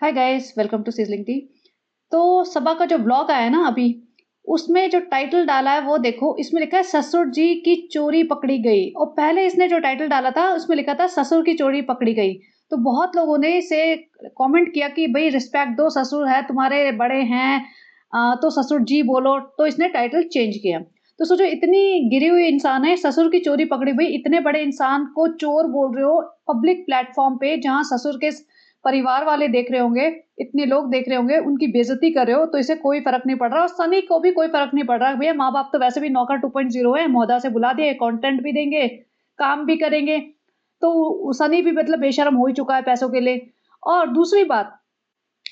Hi guys, welcome to sizzling tea. तो सबा का जो ब्लॉग आया है ना अभी, उसमें जो टाइटल डाला है वो देखो। इसमें लिखा है ससुर जी की चोरी पकड़ी गई, और पहले इसने जो टाइटल डाला था उसमें लिखा था ससुर की चोरी पकड़ी गई। तो बहुत लोगों ने इसे कमेंट किया कि भाई रिस्पेक्ट दो, ससुर है तुम्हारे, बड़े हैं, तो ससुर जी बोलो। तो इसने टाइटल चेंज किया। तो सोचो, इतनी गिरी हुई इंसान है, ससुर की चोरी पकड़ी। भाई इतने बड़े इंसान को चोर बोल रहे हो पब्लिक प्लेटफॉर्म पे, जहाँ ससुर के परिवार वाले देख रहे होंगे, इतने लोग देख रहे होंगे, उनकी बेइज्जती कर रहे हो, तो इसे कोई फर्क नहीं पड़ रहा। और सनी को भी कोई फर्क नहीं पड़ रहा। भैया माँ बाप तो वैसे भी नौकर 2.0 है, मौदा से बुला दिए, कंटेंट भी देंगे, काम भी करेंगे। तो सनी भी मतलब बेशर्म हो ही चुका है पैसों के लिए। और दूसरी बात,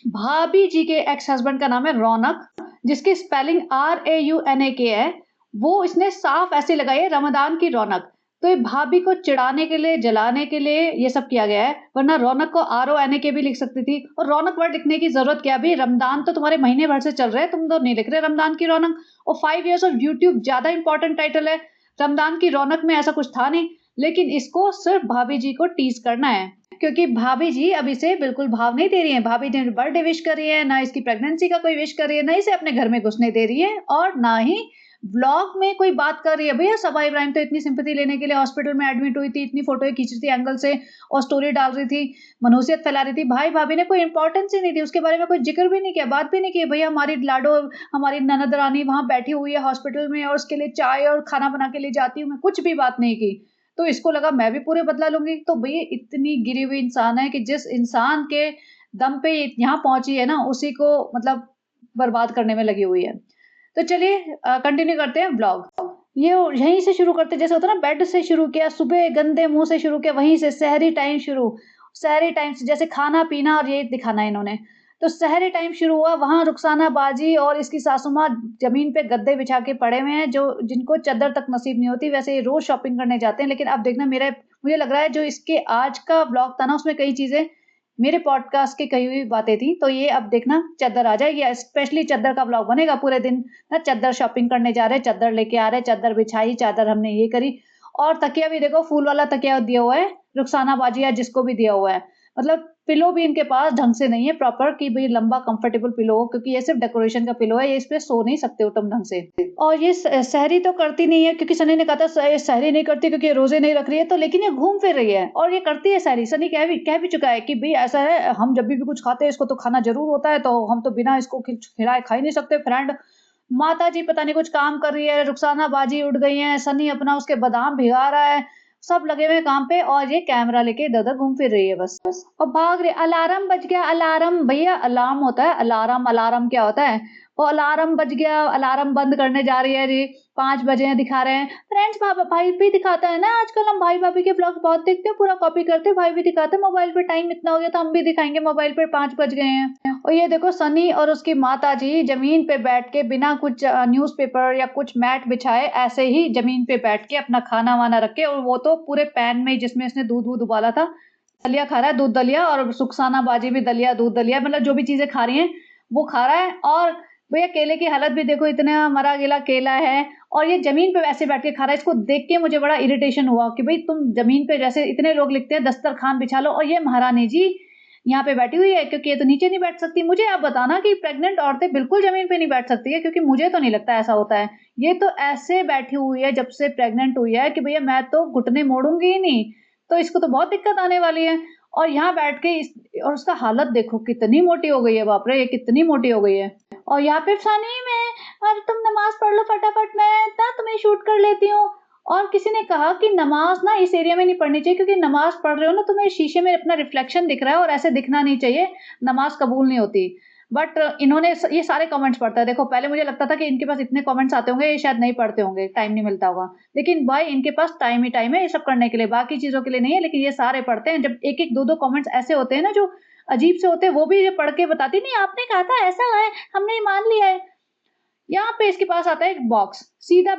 भाभी जी के एक्स हस्बैंड का नाम है रौनक, जिसकी स्पेलिंग RAUNAK है। वो इसने साफ ऐसे लगाई है, रमदान की रौनक। तो ये भाभी को चिढ़ाने के लिए, जलाने के लिए ये सब किया गया है, वरना रौनक को RONAK भी लिख सकती थी। और रौनक वर्ड लिखने की जरूरत क्या? भी रमदान तो तुम्हारे महीने भर से चल रहे हैं, तुम तो नहीं लिख रहे रमदान की रौनक। और 5 years ऑफ यूट्यूब ज्यादा इंपॉर्टेंट टाइटल है। रमदान की रौनक में ऐसा कुछ था नहीं, लेकिन इसको सिर्फ भाभी जी को टीज करना है, क्योंकि भाभी जी अब इसे बिल्कुल भाव नहीं दे रही हैं। भाभी ने बर्थडे विश करी है, ना इसकी प्रेगनेंसी का कोई विश करी है, ना इसे अपने घर में घुसने दे रही है, और ना ही व्लॉग में कोई बात कर रही है। भैया सबा इब्राहिम तो इतनी सिंपैथी लेने के लिए हॉस्पिटल में एडमिट हुई थी, इतनी फोटो खींच रही थी एंगल से, और स्टोरी डाल रही थी, मनहूसियत फैला रही थी। भाई भाभी ने कोई इंपॉर्टेंस ही नहीं दी, उसके बारे में कोई जिक्र भी नहीं किया, बात भी नहीं की। भैया हमारी लाडो, हमारी ननद रानी वहां बैठी हुई है हॉस्पिटल में, और उसके लिए चाय और खाना बना के ले जाती हूँ मैं, कुछ भी बात नहीं की। तो इसको लगा मैं भी पूरे बदला लूंगी। तो भैया इतनी गिरी हुई इंसान है कि जिस इंसान के दम पे यहाँ पहुंची है ना, उसी को मतलब बर्बाद करने में लगी हुई है। तो चलिए कंटिन्यू करते हैं ब्लॉग। ये यहीं से शुरू करते हैं, जैसे होता है ना, बेड से शुरू किया, सुबह गंदे मुंह से शुरू किया, वहीं से सहरी टाइम शुरू। सहरी टाइम से जैसे खाना पीना और ये दिखाना है इन्होंने। तो सहरी टाइम शुरू हुआ, वहां रुखसाना बाजी और इसकी सासू माँ जमीन पे गद्दे बिछा के पड़े हुए हैं, जो जिनको चादर तक नसीब नहीं होती। वैसे ये रोज शॉपिंग करने जाते हैं, लेकिन अब देखना, मेरा मुझे लग रहा है जो इसके आज का ब्लॉग था ना, उसमें कई चीजें मेरे पॉडकास्ट की कही हुई बातें थी। तो ये अब देखना चादर आ जाएगी, स्पेशली चादर का ब्लॉग बनेगा पूरे दिन ना। चादर शॉपिंग करने जा रहे, चादर लेके आ रहे, चादर बिछाई, चादर हमने ये करी। और तकिया भी देखो, फूल वाला तकिया दिया हुआ है रुखसाना बाजिया, जिसको भी दिया हुआ है। मतलब पिलो भी इनके पास ढंग से नहीं है प्रॉपर, कि भाई लंबा कंफर्टेबल पिलो हो, क्योंकि ये सिर्फ डेकोरेशन का पिलो है, ये इस पे सो नहीं सकते हो तुम ढंग से। और ये सहरी तो करती नहीं है, क्योंकि सनी ने कहा था ये सहरी नहीं करती क्योंकि ये रोजे नहीं रख रही है। तो लेकिन ये घूम फिर रही है और ये करती है सहरी। सनी कह भी चुका है कि भाई ऐसा है, हम जब भी कुछ खाते हैं इसको तो खाना जरूर होता है, तो हम तो बिना इसको खिलाए खा ही नहीं सकते फ्रेंड। माता जी पता नहीं कुछ काम कर रही है, रुखसाना बाजी उठ गई है, सनी अपना उसके बादाम भिगा रहा है, सब लगे हुए काम पे, और ये कैमरा लेके इधर उधर घूम फिर रही है बस। और भाग रही। अलार्म बज गया, अलार्म भैया अलार्म होता है, अलार्म अलार्म क्या होता है? वो अलार्म बज गया, अलार्म बंद करने जा रही है जी। 5 बजे हैं, दिखा रहे हैं फ्रेंड्स। भाई भी दिखाता है ना आजकल, हम भाई भाभी के ब्लॉग बहुत देखते हैं, पूरा कॉपी करते हैं। भाई भी दिखाते हैं मोबाइल पे, टाइम इतना हो गया तो हम भी दिखाएंगे मोबाइल पे, 5 बज गए हैं। और ये देखो सनी और उसकी माता जी जमीन पे बैठ के बिना कुछ न्यूज़पेपर या कुछ मैट बिछाए, ऐसे ही जमीन पे बैठ के अपना खाना वाना रखे, और वो तो पूरे पैन में जिसमें इसने दूध वूध उबाला था, दलिया खा रहा है, दूध दलिया। और सुखसाना बाजी भी दलिया, दूध दलिया, मतलब जो भी चीजें खा रही हैं वो खा रहा है। और भैया केले की हालत भी देखो, इतना मरा गिला केला है, और ये जमीन पे वैसे बैठ के खा रहा है। इसको देख के मुझे बड़ा इरिटेशन हुआ कि भाई तुम जमीन पे, जैसे इतने लोग लिखते हैं दस्तरखान बिछा लो, और ये महारानी जी यहाँ पे बैठी हुई है, क्योंकि ये तो नीचे नहीं बैठ सकती। मुझे आप बताना कि प्रेग्नेंट औरतें बिल्कुल जमीन पे नहीं बैठ सकती है, क्योंकि मुझे तो नहीं लगता ऐसा होता है। ये तो ऐसे बैठी हुई है जब से प्रेग्नेंट हुई है कि भैया मैं तो घुटने मोड़ूंगी ही नहीं। तो इसको तो बहुत दिक्कत आने वाली है। और यहाँ बैठ के और उसका हालत देखो, कितनी मोटी हो गई है, बाप रे, ये कितनी मोटी हो गई है। और यहाँ पे फसानी में, अरे तुम नमाज पढ़ लो फटाफट, मैं ना तुम्हें शूट कर लेती हूँ। और किसी ने कहा कि नमाज ना इस एरिया में नहीं पढ़नी चाहिए, क्योंकि नमाज पढ़ रहे हो ना, तुम्हें शीशे में अपना रिफ्लेक्शन दिख रहा है और ऐसे दिखना नहीं चाहिए, नमाज कबूल नहीं होती। बट इन्होंने ये सारे कमेंट्स पढ़ता है। देखो पहले मुझे लगता था कि इनके पास इतने कमेंट्स आते होंगे, ये शायद नहीं पढ़ते होंगे, टाइम नहीं मिलता होगा। लेकिन भाई इनके पास टाइम ही टाइम है ये सब करने के लिए, बाकी चीजों के लिए नहीं है। लेकिन ये सारे पढ़ते हैं। जब एक एक दो दो कमेंट्स ऐसे होते हैं ना जो अजीब से होते हैं, वो भी ये पढ़ के बताती, नहीं आपने कहा था ऐसा है, हमने मान लिया है। यहाँ पे इसके पास आता है एक बॉक्स, सीधा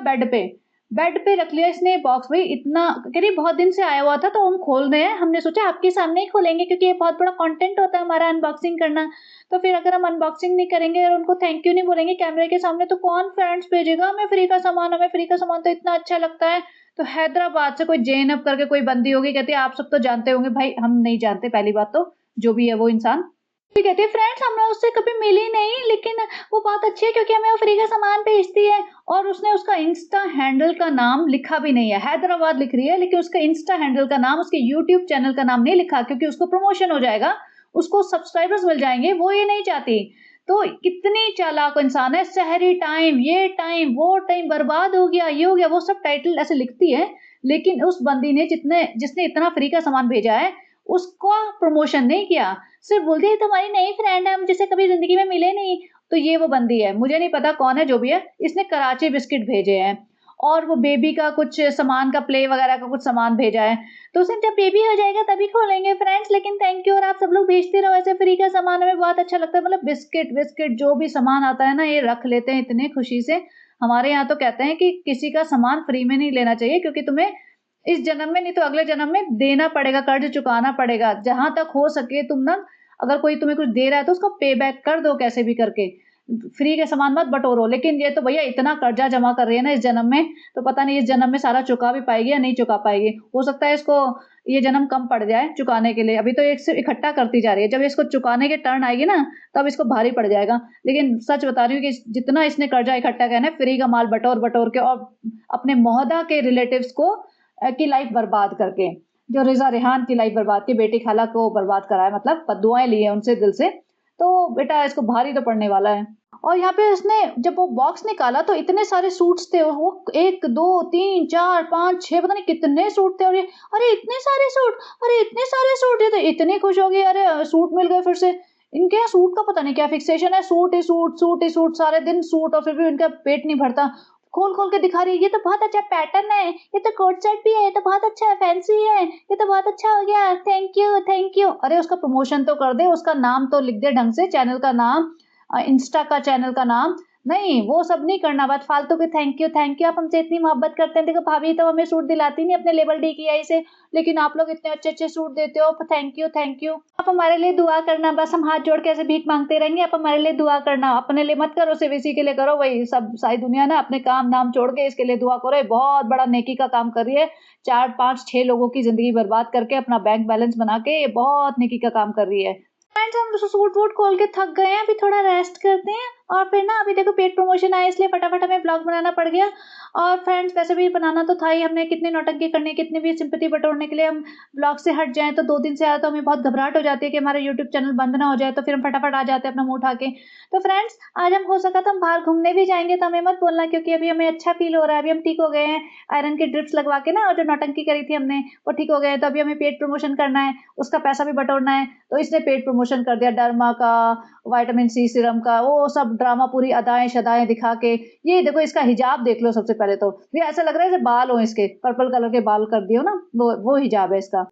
बेड पे रख लिया इसने बॉक्स। भाई इतना कह रही बहुत दिन से आया हुआ था, तो हम खोल रहे हैं, हमने सोचा आपके सामने ही खोलेंगे, क्योंकि ये बहुत बड़ा कंटेंट होता है हमारा अनबॉक्सिंग करना। तो फिर अगर हम अनबॉक्सिंग नहीं करेंगे और उनको थैंक यू नहीं बोलेंगे कैमरे के सामने, तो कौन फ्रेंड्स भेजेगा हमें फ्री का सामान? हमें फ्री का सामान तो इतना अच्छा लगता है। तो हैदराबाद से कोई जैनब करके कोई बंदी होगी, कहती है आप सब तो जानते होंगे। भाई हम नहीं जानते, पहली बात तो जो भी है वो इंसान, भी कहती है फ्रेंड्स हमने उससे कभी मिली नहीं, लेकिन वो बहुत अच्छी है क्योंकि हमें वो फ्री का सामान भेजती है। और उसने उसका इंस्टा हैंडल का नाम लिखा भी नहीं है, हैदराबाद लिख रही है, लेकिन उसका इंस्टा हैंडल का नाम, उसके यूट्यूब चैनल का नाम नहीं लिखा, क्योंकि उसको प्रमोशन हो जाएगा, उसको सब्सक्राइबर्स मिल जाएंगे, वो ये नहीं चाहती। तो कितनी चालाक इंसान है। शहरी टाइम, ये टाइम, वो टाइम बर्बाद हो गया, ये हो गया, वो सब टाइटल ऐसे लिखती है। लेकिन उस बंदी ने जिसने इतना फ्री का सामान भेजा है, उसका प्रमोशन नहीं किया। सिर्फ बोल दिया ये तो हमारी नई फ्रेंड है, हम जिससे कभी ज़िंदगी में मिले नहीं। तो ये वो बंदी है, मुझे नहीं पता कौन है, जो भी है, इसने कराची बिस्किट भेजे हैं और वो बेबी का कुछ सामान का प्ले वगैरह का कुछ सामान भेजा है। तो उसने जब बेबी हो जाएगा तभी खोलेंगे फ्रेंड्स, लेकिन थैंक यू और आप सब लोग भेजते रहो ऐसे फ्री का सामान, हमें बहुत अच्छा लगता है। मतलब बिस्किट जो भी सामान आता है ना, ये रख लेते हैं इतने खुशी से। हमारे यहाँ तो कहते हैं कि किसी का सामान फ्री में नहीं लेना चाहिए, क्योंकि तुम्हें इस जन्म में नहीं तो अगले जन्म में देना पड़ेगा, कर्ज चुकाना पड़ेगा। जहां तक हो सके तुम ना, अगर कोई तुम्हें कुछ दे रहा है तो उसको पे बैक कर दो कैसे भी करके, फ्री के सामान मत बटोरो। लेकिन ये तो भैया इतना कर्जा जमा कर रही है ना इस जन्म में, तो पता नहीं इस जन्म में सारा चुका भी पाएगी या नहीं चुका पाएगी। हो सकता है इसको ये जन्म कम पड़ जाए चुकाने के लिए, अभी तो एक से इकट्ठा करती जा रही है, जब इसको चुकाने के टर्न आएगी ना तब इसको भारी पड़ जाएगा। लेकिन सच बता रही हूँ कि जितना इसने कर्जा इकट्ठा किया है, फ्री का माल बटोर बटोर के, और अपने मोहदा के रिलेटिव्स को की लाइफ बर्बाद करके, जो रिजा रेहान की लाइफ बर्बाद की, बेटी खाला को बर्बाद करा है, मतलब बद्दुआएं ली है उनसे दिल से। तो बेटा इसको भारी तो पड़ने वाला है। और यहाँ पे इसने जब वो बॉक्स निकाला तो इतने सारे सूट्स थे, वो 1 2 3 4 5 6 पता नहीं कितने सूट थे। और ये अरे इतने सारे सूट, अरे इतने सारे सूट, ये तो इतनी खुश हो गई, अरे सूट मिल गए फिर से। इनके यहाँ सूट का पता नहीं क्या फिक्सेशन है, सूट ही सूट, सूट ही सूट, सारे दिन सूट, और फिर भी इनका पेट नहीं भरता। खोल खोल के दिखा रही है, ये तो बहुत अच्छा पैटर्न है, ये तो कोट सेट भी है, ये तो बहुत अच्छा है, फैंसी है, ये तो बहुत अच्छा हो गया, थैंक यू थैंक यू। अरे उसका प्रमोशन तो कर दे, उसका नाम तो लिख दे ढंग से, चैनल का नाम, इंस्टा का चैनल का नाम। नहीं, वो सब नहीं करना, बात फालतू के थैंक यू, आप हमसे इतनी मोहब्बत करते हैं, देखो भाभी तो हमें सूट दिलाती नहीं अपने लेवल डी की आई से, लेकिन आप लोग इतने अच्छे अच्छे सूट देते हो, थैंक यू। आप हमारे लिए दुआ करना, बस हम हाथ जोड़ के ऐसे भीख मांगते रहेंगे, आप हमारे लिए दुआ करना, अपने लिए मत करो, सिर्फ इसी के लिए करो। वही सब सारी दुनिया ना अपने काम धाम छोड़ के इसके लिए दुआ करो, ये बहुत बड़ा नेकी का काम कर रही है। 4 5 6 लोगों की जिंदगी बर्बाद करके अपना बैंक बैलेंस बना के ये बहुत नेकी का काम कर रही है। फ्रेंड्स हम सूट वूट खोल के थक गए हैं, अभी थोड़ा रेस्ट करते हैं, और फिर ना अभी देखो पेट प्रमोशन आया, इसलिए फटाफट हमें ब्लॉग बनाना पड़ गया। और फ्रेंड्स वैसे भी बनाना तो था ही, हमने कितनी नौटंकी करनी, कितनी भी सिंपैथी बटोरने के लिए हम ब्लॉग से हट जाएं, तो 2 दिन से आया तो हमें बहुत घबराहट हो जाती है कि हमारा यूट्यूब चैनल बंद ना हो जाए, तो फिर हम फटाफट आ जाते हैं अपना मुंह उठा के। तो फ्रेंड्स आज हम हो सका तो हम बाहर घूमने भी जाएंगे, तो हमें मत बोलना, क्योंकि अभी हमें अच्छा फील हो रहा है, अभी हम ठीक हो गए हैं, आयरन के ड्रिप्स लगवा के ना, और जो नौटंकी करी थी हमने वो ठीक हो गए हैं। तो अभी हमें पेट प्रमोशन करना है, उसका पैसा भी बटोरना है, तो इसने पेट प्रमोशन कर दिया, डर्मा का, विटामिन सी सीरम का, वो सब ड्रामा, पूरी अदाएं शदाएं दिखा के। ये देखो इसका हिजाब देख लो, सबसे पहले तो ये ऐसा लग रहा है जैसे बाल हो इसके, पर्पल कलर के बाल कर दियो ना, वो हिजाब है इसका।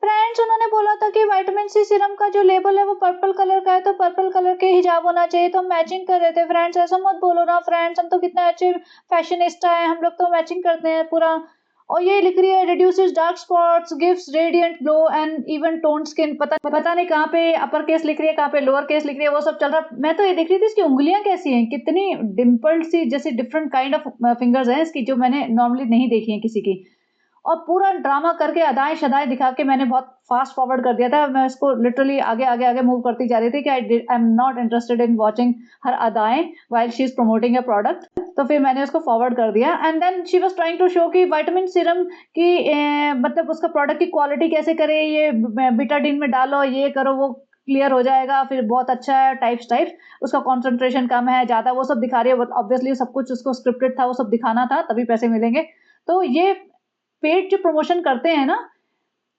फ्रेंड्स उन्होंने बोला था कि विटामिन सी सीरम का जो लेबल है वो पर्पल कलर का है, तो पर्पल कलर के हिजाब होना चाहिए, तो हम मैचिंग कर रहे थे। फ्रेंड्स ऐसा मत बोलो ना फ्रेंड्स, हम तो कितने अच्छे फैशनिस्टा हैं, हम लोग तो मैचिंग करते हैं पूरा। और ये लिख रही है reduces dark spots, gives radiant glow and even tone skin. पता नहीं कहाँ पे अपर केस लिख रही है, कहाँ पे लोअर केस लिख रही है, वो सब चल रहा। मैं तो ये देख रही थी इसकी उंगलियां कैसी हैं, कितनी डिम्पल्ड सी, जैसे डिफरेंट काइंड ऑफ फिंगर्स हैं इसकी, जो मैंने नॉर्मली नहीं देखी है किसी की। और पूरा ड्रामा करके अदाएं शदाएं दिखा के मैंने बहुत फास्ट फॉरवर्ड कर दिया था, मैं उसको लिटरली आगे आगे आगे मूव करती जा रही थी कि I am not interested in watching her अदाएं while she is promoting a product. तो फिर मैंने उसको फॉरवर्ड कर दिया, and then she was trying to show कि विटामिन सीरम की मतलब उसका प्रोडक्ट की क्वालिटी कैसे करे, ये बिटाडीन में डालो, ये करो, वो क्लियर हो जाएगा, फिर बहुत अच्छा है, टाइप्स उसका कॉन्सेंट्रेशन कम है, ज्यादा, वो सब दिखा रही है। ऑब्वियसली सब कुछ उसको स्क्रिप्टेड था, वो सब दिखाना था, तभी पैसे मिलेंगे। तो ये पेड जो प्रमोशन करते हैं ना,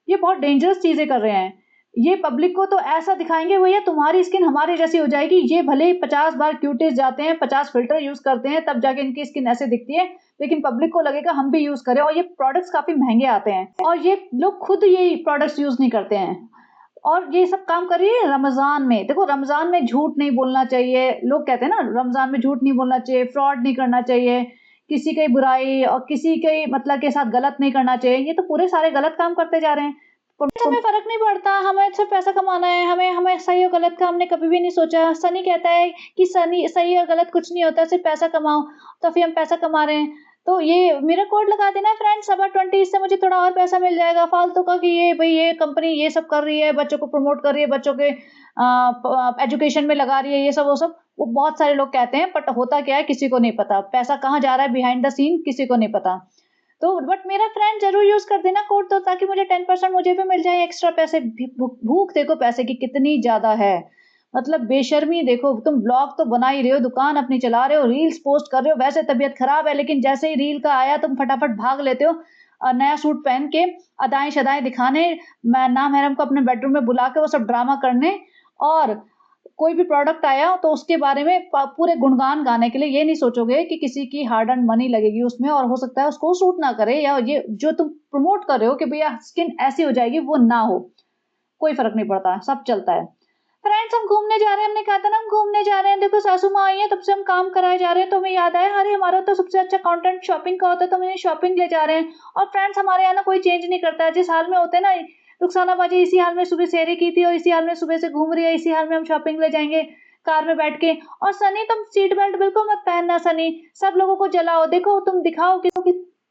ये बहुत डेंजरस चीजें कर रहे हैं। ये पब्लिक को तो ऐसा दिखाएंगे भैया तुम्हारी स्किन हमारी जैसी हो जाएगी, ये भले ही 50 बार क्यूटेज जाते हैं, 50 फिल्टर यूज करते हैं, तब जाके इनकी स्किन ऐसे दिखती है, लेकिन पब्लिक को लगेगा हम भी यूज करें। और ये प्रोडक्ट्स काफी महंगे आते हैं, और ये लोग खुद ये प्रोडक्ट्स यूज नहीं करते हैं। और ये सब काम कर रही है रमजान में। देखो रमजान में झूठ नहीं बोलना चाहिए, लोग कहते हैं ना रमजान में झूठ नहीं बोलना चाहिए, फ्रॉड नहीं करना चाहिए, किसी की बुराई और किसी के मतलब के साथ गलत नहीं करना चाहिए। ये तो पूरे सारे गलत काम करते जा रहे हैं। हमें फर्क नहीं पड़ता, हमें सिर्फ पैसा कमाना है, हमें हमें सही और गलत का हमने कभी भी नहीं सोचा। सनी कहता है कि सनी सही और गलत कुछ नहीं होता, सिर्फ पैसा कमाओ, तो फिर हम पैसा कमा रहे हैं। तो ये मेरा कोड लगा देना फ्रेंड सबा 20, इससे मुझे थोड़ा और पैसा मिल जाएगा फालतू का कि ये भाई ये कंपनी ये सब कर रही है, बच्चों को प्रमोट कर रही है, बच्चों के एजुकेशन में लगा रही है, ये सब वो सब। वो बहुत सारे लोग कहते हैं, बट होता क्या है किसी को नहीं पता, पैसा कहाँ जा रहा है बिहाइंड द सीन किसी को नहीं पता। तो बट मेरा फ्रेंड जरूर यूज कर देना कोड, तो ताकि मुझे 10% मुझे भी मिल जाए एक्स्ट्रा पैसे। भूख देखो पैसे की कितनी ज्यादा है, मतलब बेशर्मी देखो। तुम ब्लॉग तो बना ही रहे हो, दुकान अपनी चला रहे हो, रील्स पोस्ट कर रहे हो, वैसे तबीयत खराब है लेकिन जैसे ही रील का आया तुम फटाफट भाग लेते हो नया सूट पहन के, अदाएं शदाएं दिखाने, मैं ना महरम को अपने बेडरूम में बुला के वो सब ड्रामा करने, और कोई भी प्रोडक्ट आया तो उसके बारे में पूरे गुणगान गाने के लिए। ये नहीं सोचोगे कि किसी की हार्ड एंड मनी लगेगी उसमें और हो सकता है उसको सूट ना करे, या ये जो तुम प्रमोट कर रहे हो कि भैया स्किन ऐसी हो जाएगी वो ना हो, कोई फर्क नहीं पड़ता, सब चलता है। फ्रेंड्स हम घूमने जा रहे हैं, हमने कहा था ना हम घूमने जा रहे हैं, देखो सासू माँ आई है तब से हम काम कराए जा रहे हैं, तो हमें याद आया अरे हमारा तो सबसे अच्छा कंटेंट शॉपिंग का होता है, तो हमें शॉपिंग ले जा रहे हैं। और फ्रेंड्स हमारे यहाँ ना कोई चेंज नहीं करता है, जिस हाल में होते हैं ना, रुखसाना बाजी इसी हाल में सुबह सेहरी की थी और इसी हाल में सुबह से घूम रही है, इसी हाल में हम शॉपिंग ले जाएंगे कार में बैठ के। और सनी तुम सीट बेल्ट बिल्कुल मत पहनना सनी, सब लोगों को जलाओ, देखो तुम दिखाओ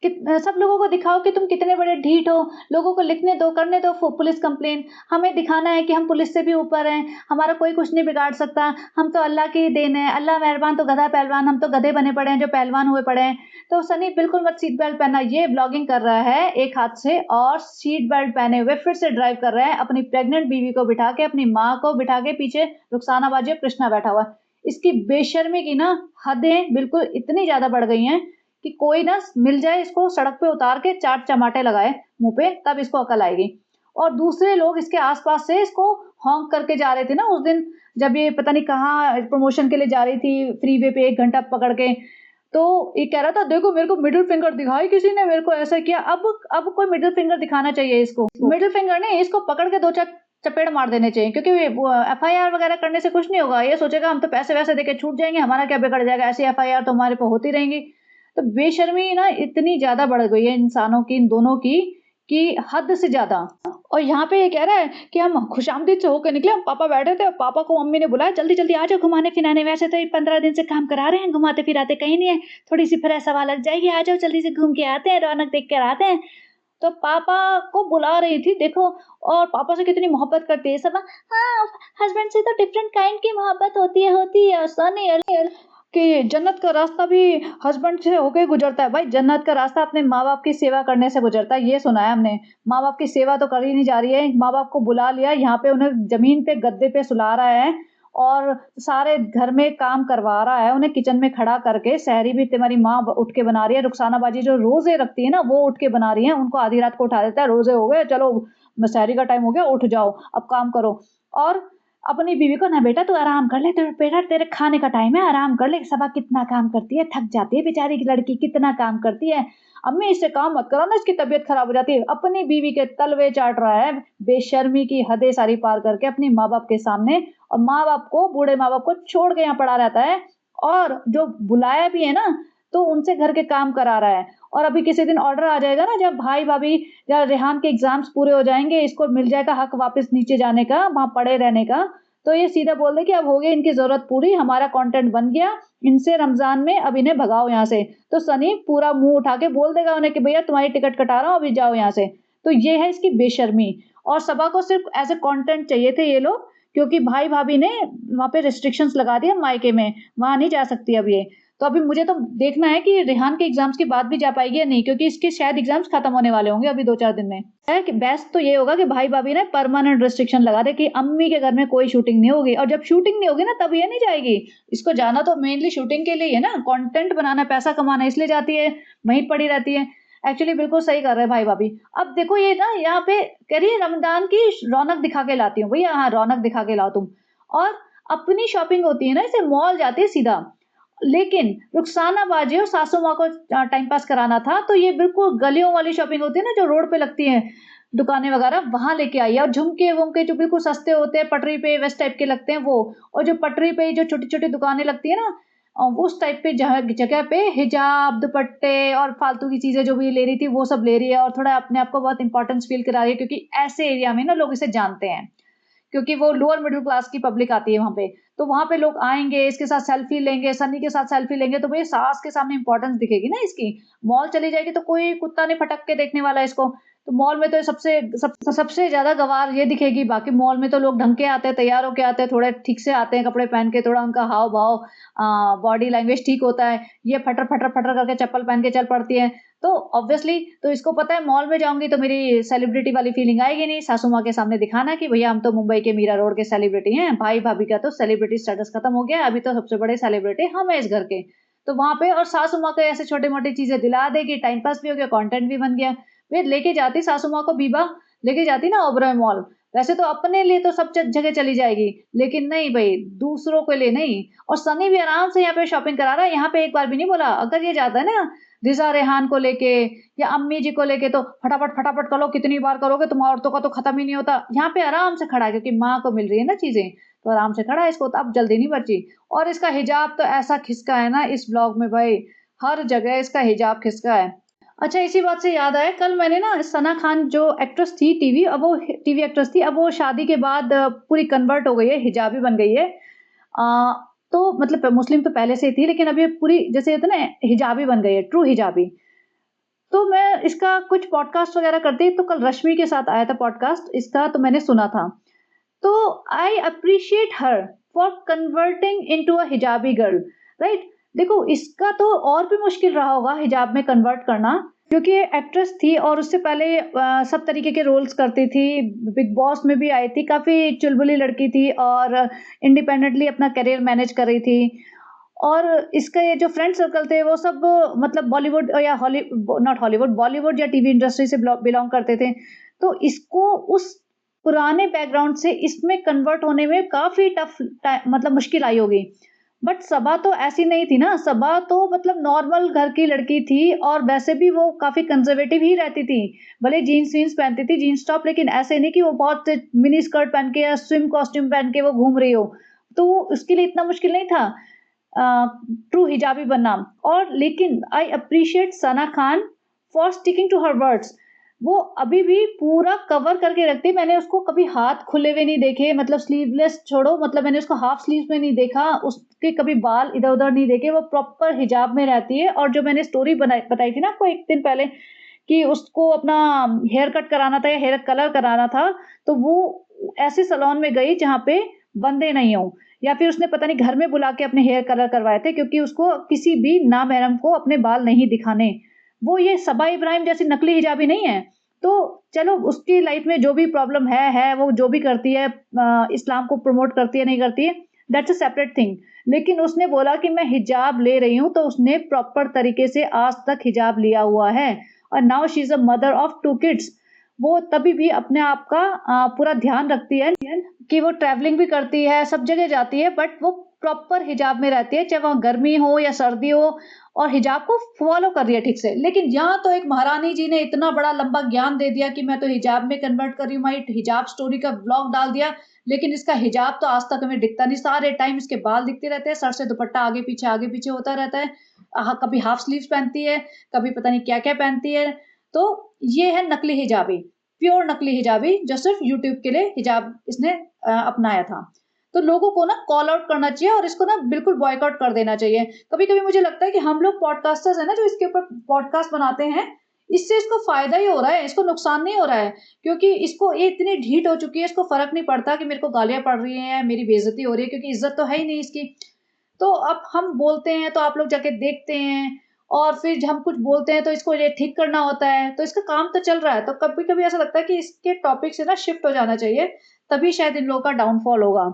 सब लोगों को दिखाओ कि तुम कितने बड़े ढीठ हो, लोगों को लिखने दो, करने दो पुलिस कंप्लेन, हमें दिखाना है कि हम पुलिस से भी ऊपर हैं, हमारा कोई कुछ नहीं बिगाड़ सकता, हम तो अल्लाह की देन है, अल्लाह मेहरबान तो गधा पहलवान, हम तो गधे बने पड़े हैं जो पहलवान हुए पड़े हैं। तो सनी बिल्कुल मत सीट बेल्ट पहनना। ये ब्लॉगिंग कर रहा है एक हाथ से और सीट बेल्ट पहने हुए फिर से ड्राइव कर रहा है, अपनी प्रेग्नेंट बीवी को बिठा के, अपनी माँ को बिठा के, पीछे रुखसाना बाजी और कृष्णा बैठा हुआ। इसकी बेशर्मी की ना हदें बिल्कुल इतनी ज्यादा बढ़ गई हैं कि कोई ना मिल जाए इसको सड़क पे उतार के चाट चमाटे लगाए मुंह पे, तब इसको अकल आएगी। और दूसरे लोग इसके आसपास से इसको हॉन्क करके जा रहे थे ना उस दिन, जब ये पता नहीं कहाँ प्रमोशन के लिए जा रही थी फ्रीवे पे 1 घंटा पकड़ के, तो ये कह रहा था देखो मेरे को मिडिल फिंगर दिखाई किसी ने, मेरे को ऐसा किया। अब कोई मिडिल फिंगर दिखाना चाहिए इसको, मिडिल फिंगर नहीं, इसको पकड़ के 2-4 चपेड़ मार देने चाहिए, क्योंकि एफआईआर वगैरह करने से कुछ नहीं होगा। ये सोचेगा हम तो पैसे वैसे देके छूट जाएंगे, हमारा क्या बिगड़ जाएगा, ऐसी एफआईआर तो हमारे पे होती रहेंगी। तो बेशर्मी ना इतनी ज्यादा बढ़ गई है इंसानों की, इन दोनों की, कि हद से ज्यादा। और यहाँ पे ये कह रहा है कि हम खुशामदीद से होकर निकले, हम पापा बैठे थे और पापा को मम्मी ने बुलाया जल्दी जल्दी आ जाओ घुमाने फिराने, वैसे तो 15 दिन से काम करा रहे हैं, घुमाते फिराते कहीं नहीं है, थोड़ी सी फ्रेश हवा लग जाएगी, आ जाओ जल्दी से घूम के आते हैं, रौनक देख कर आते हैं। तो पापा को बुला रही थी देखो, और पापा से कितनी मोहब्बत करती है सब। हाँ हस्बैंड से तो डिफरेंट काइंड की मोहब्बत होती है सनी, कि जन्नत का रास्ता भी हस्बैंड से होके गुजरता है। भाई जन्नत का रास्ता अपने माँ बाप की सेवा करने से गुजरता है, ये सुना है हमने। माँ बाप की सेवा तो कर ही नहीं जा रही है, माँ बाप को बुला लिया यहाँ पे, उन्हें जमीन पे गद्दे पे सुला रहा है और सारे घर में काम करवा रहा है, उन्हें किचन में खड़ा करके। सहरी भी तुम्हारी माँ उठ के बना रही है, रुखसाना बाजी जो रोजे रखती है ना वो उठ के बना रही है, उनको आधी रात को उठा देता है, रोजे हो गए चलो सहरी का टाइम हो गया उठ जाओ अब काम करो। और अपनी बीवी को ना बेटा तू आराम कर ले, तो बेटा तेरे खाने का टाइम है आराम कर ले, सबा कितना काम करती है, थक जाती है बेचारी की लड़की, कितना काम करती है, अम्मी इससे काम मत करो ना इसकी तबीयत खराब हो जाती है। अपनी बीवी के तलवे चाट रहा है बेशर्मी की हदें सारी पार करके अपनी माँ बाप के सामने, और माँ बाप को, बूढ़े माँ बाप को छोड़ के यहाँ पड़ा रहता है, और जो बुलाया भी है ना तो उनसे घर के काम करा रहा है। और अभी किसी दिन ऑर्डर आ जाएगा ना, जब भाई भाभी या रेहान के एग्जाम्स पूरे हो जाएंगे, इसको मिल जाएगा हक वापस नीचे जाने का, वहां पड़े रहने का, तो ये सीधा बोल दे कि अब हो गई इनकी जरूरत पूरी, हमारा कंटेंट बन गया, इनसे रमजान में अब इन्हें भगाओ यहाँ से। तो सनी पूरा मुंह उठा के बोल देगा उन्हें कि भैया तुम्हारी टिकट कटा रहा हूँ अभी जाओ यहाँ से। तो ये है इसकी बेशर्मी। और सबा को सिर्फ ऐसे कंटेंट चाहिए थे ये लोग, क्योंकि भाई भाभी ने वहां पे रिस्ट्रिक्शंस लगा दिए मायके में, वहां नहीं जा सकती अब ये। तो अभी मुझे तो देखना है कि रेहान के एग्जाम्स के बाद भी जा पाएगी या नहीं, क्योंकि इसके शायद एग्जाम्स खत्म होने वाले होंगे अभी 2-4 दिन में। है कि बेस्ट तो ये होगा कि भाई भाभी ने परमानेंट रिस्ट्रिक्शन लगा दे कि अम्मी के घर में कोई शूटिंग नहीं होगी, और जब शूटिंग नहीं होगी ना तब ये नहीं जाएगी। इसको जाना तो मेनली शूटिंग के लिए है ना, कंटेंट बनाना, पैसा कमाना, इसलिए जाती है, वहीं पड़ी रहती है। एक्चुअली बिल्कुल सही कर रहे हैं भाई भाभी। अब देखो ये ना यहाँ पे कह रही है रमजान की रौनक दिखा के लाती हूँ, भैया हाँ रौनक दिखा के लाओ तुम। और अपनी शॉपिंग होती है ना, इसे मॉल जाती है सीधा, लेकिन रुखसाना बाजी और सासू माँ को टाइम पास कराना था तो ये बिल्कुल गलियों वाली शॉपिंग होती है ना जो रोड पे लगती है दुकानें वगैरह, वहां लेके आई है। और झुमके वुमके जो बिल्कुल सस्ते होते हैं पटरी पे वेस्ट टाइप के लगते हैं वो, और जो पटरी पे जो छोटी छोटी दुकानें लगती है ना उस टाइप पे जगह पे हिजाब दुपट्टे और फालतू की चीजें जो भी ले रही थी वो सब ले रही है, और थोड़ा अपने आप को बहुत इंपॉर्टेंस फील करा रही है, क्योंकि ऐसे एरिया में ना लोग इसे जानते हैं। क्योंकि वो लोअर मिडिल क्लास की पब्लिक आती है वहाँ पे। तो वहाँ पे लोग आएँगे, इसके साथ सेल्फी लेंगे, सन्नी के साथ सेल्फी लेंगे, तो भई सास के सामने इम्पोर्टेंस दिखेगी ना इसकी। मॉल चली जाएगी तो कोई कुत्ता नहीं फटक के देखने वाला इसको। तो मॉल में तो सबसे ज़्यादा गँवार ये दिखेगी, बाकी मॉल में तो लोग ढंग के आते हैं, तैयार होके आते हैं, थोड़े ठीक से आते हैं कपड़े पहन के, थोड़ा उनका हाव-भाव बॉडी लैंग्वेज ठीक होता है। ये फटर-फटर करके चप्पल पहन के चल पड़ती है। तो ऑब्वियसली तो इसको पता है मॉल में जाऊँगी तो मेरी सेलिब्रिटी वाली फीलिंग आएगी नहीं, सासू माँ के सामने दिखाना कि भैया हम तो मुंबई के मीरा रोड के सेलिब्रिटी हैं, भाई-भाभी का तो सेलिब्रिटी स्टेटस खत्म हो गया है, अभी तो सबसे बड़े सेलिब्रिटी हम हैं इस घर के। तो वहाँ पे और सासू माँ को ऐसे छोटी-मोटी चीज़ें दिला देगी, टाइम पास भी हो गया, कंटेंट भी बन गया। फिर लेके जाती सासू माँ को बीबा, लेके जाती ना ओबरॉय मॉल, वैसे तो अपने लिए तो सब जगह चली जाएगी, लेकिन नहीं भई, दूसरों के लिए नहीं। और सनी भी आराम से यहाँ पे शॉपिंग करा रहा है, यहाँ पे एक बार भी नहीं बोला। अगर ये जाता है ना रिज़ा रेहान को लेके या अम्मी जी को लेके तो फटाफट कर लो, कितनी बार करोगे तुम औरतों का तो खत्म ही नहीं होता। यहाँ पे आराम से खड़ा है क्योंकि माँ को मिल रही है ना चीज़ें, तो आराम से खड़ा है, इसको तो अब जल्दी नहीं बची। और इसका हिजाब तो ऐसा खिसका है ना इस व्लॉग में भाई, हर जगह इसका हिजाब खिसका है। अच्छा इसी बात से याद आया, कल मैंने ना सना खान जो एक्ट्रेस थी टीवी, अब वो टीवी एक्ट्रेस थी, अब वो शादी के बाद पूरी कन्वर्ट हो गई है, हिजाबी बन गई है। अ, तो मतलब मुस्लिम तो पहले से ही थी, लेकिन अब ये पूरी जैसे होता है ना हिजाबी बन गई है, ट्रू हिजाबी। तो मैं इसका कुछ पॉडकास्ट वगैरह करती, तो कल रश्मि के साथ आया था पॉडकास्ट इसका, तो मैंने सुना था। तो I appreciate her for converting into a hijabi girl, right? देखो इसका तो और भी मुश्किल रहा होगा हिजाब में कन्वर्ट करना, क्योंकि ये एक्ट्रेस थी और उससे पहले सब तरीके के रोल्स करती थी, बिग बॉस में भी आई थी, काफ़ी चुलबुली लड़की थी और इंडिपेंडेंटली अपना करियर मैनेज कर रही थी। और इसका ये जो फ्रेंड सर्कल थे वो सब मतलब बॉलीवुड या नॉट हॉलीवुड, बॉलीवुड या टीवी इंडस्ट्री से बिलोंग करते थे। तो इसको उस पुराने बैकग्राउंड से इसमें कन्वर्ट होने में काफ़ी मतलब मुश्किल आई होगी। बट सबा तो ऐसी नहीं थी ना, सबा तो मतलब नॉर्मल घर की लड़की थी और वैसे भी वो काफ़ी कंज़र्वेटिव ही रहती थी। भले जीन्स-वीन्स पहनती थी, जीन्स टॉप, लेकिन ऐसे नहीं कि वो बहुत मिनी स्कर्ट पहन के या स्विम कॉस्ट्यूम पहन के वो घूम रही हो। तो उसके लिए इतना मुश्किल नहीं था ट्रू हिजाबी बनना। और लेकिन I appreciate Sana Khan for sticking to her words. वो अभी भी पूरा कवर करके रखती है, मैंने उसको कभी हाथ खुले हुए नहीं देखे, मतलब स्लीवलेस छोड़ो, मतलब मैंने उसको हाफ स्लीव्स में नहीं देखा, उसके कभी बाल इधर-उधर नहीं देखे, वो प्रॉपर हिजाब में रहती है। और जो मैंने स्टोरी बताई थी ना आपको एक दिन पहले कि उसको अपना हेयर कट कराना था या हेयर कलर कराना था, तो वो ऐसे सैलून में गई जहाँ पे बंदे नहीं हों, या फिर उसने पता नहीं घर में बुला के अपने हेयर कलर करवाए थे, क्योंकि उसको किसी भी नामहरम को अपने बाल नहीं दिखाने। वो ये सबा इब्राहिम जैसी नकली हिजाबी नहीं है। तो चलो उसकी लाइफ में जो भी प्रॉब्लम है, वो जो भी करती है, इस्लाम को प्रमोट करती है, नहीं करती है, दैट्स अ सेपरेट थिंग। लेकिन उसने बोला कि मैं हिजाब ले रही हूँ, तो उसने प्रॉपर तरीके से आज तक हिजाब लिया हुआ है। और now she is a mother of 2 kids. वो तभी भी अपने आप का पूरा ध्यान रखती है कि वो ट्रैवलिंग भी करती है, सब जगह जाती है, बट वो प्रॉपर हिजाब में रहती है, चाहे वहाँ गर्मी हो या सर्दी हो, और हिजाब को फ़ॉलो कर रही है ठीक से। लेकिन यहाँ तो एक महारानी जी ने इतना बड़ा लंबा ज्ञान दे दिया कि मैं तो हिजाब में कन्वर्ट कर रही हूँ, मैं हिजाब स्टोरी का व्लॉग डाल दिया, लेकिन इसका हिजाब तो आज तक हमें दिखता नहीं। सारे टाइम इसके बाल दिखते रहते हैं, सर से दुपट्टा आगे पीछे होता रहता है। कभी हाफ स्लीव्स पहनती है, कभी पता नहीं क्या-क्या पहनती है। तो ये है नकली हिजाबी, प्योर नकली हिजाबी, जो सिर्फ़ यूट्यूब के लिए हिजाब इसने अपनाया था। तो लोगों को ना कॉल आउट करना चाहिए और इसको ना बिल्कुल बॉयकॉट कर देना चाहिए। कभी-कभी मुझे लगता है कि हम लोग पॉडकास्टर्स हैं ना, जो इसके ऊपर पॉडकास्ट बनाते हैं, इससे इसको फ़ायदा ही हो रहा है, इसको नुकसान नहीं हो रहा है। क्योंकि इसको ये इतनी ढीठ हो चुकी है, इसको फ़र्क नहीं पड़ता कि मेरे को गालियाँ पड़ रही हैं, मेरी बेइज़्ज़ती हो रही है, क्योंकि इज़्ज़त तो है ही नहीं इसकी। तो अब हम बोलते हैं तो आप लोग जाके देखते हैं, और फिर हम कुछ बोलते हैं तो इसको ये ठीक करना होता है, तो इसका काम तो चल रहा है। तो कभी-कभी ऐसा लगता है कि इसके टॉपिक से ना शिफ्ट हो जाना चाहिए, तभी शायद इन लोगों का डाउनफॉल होगा।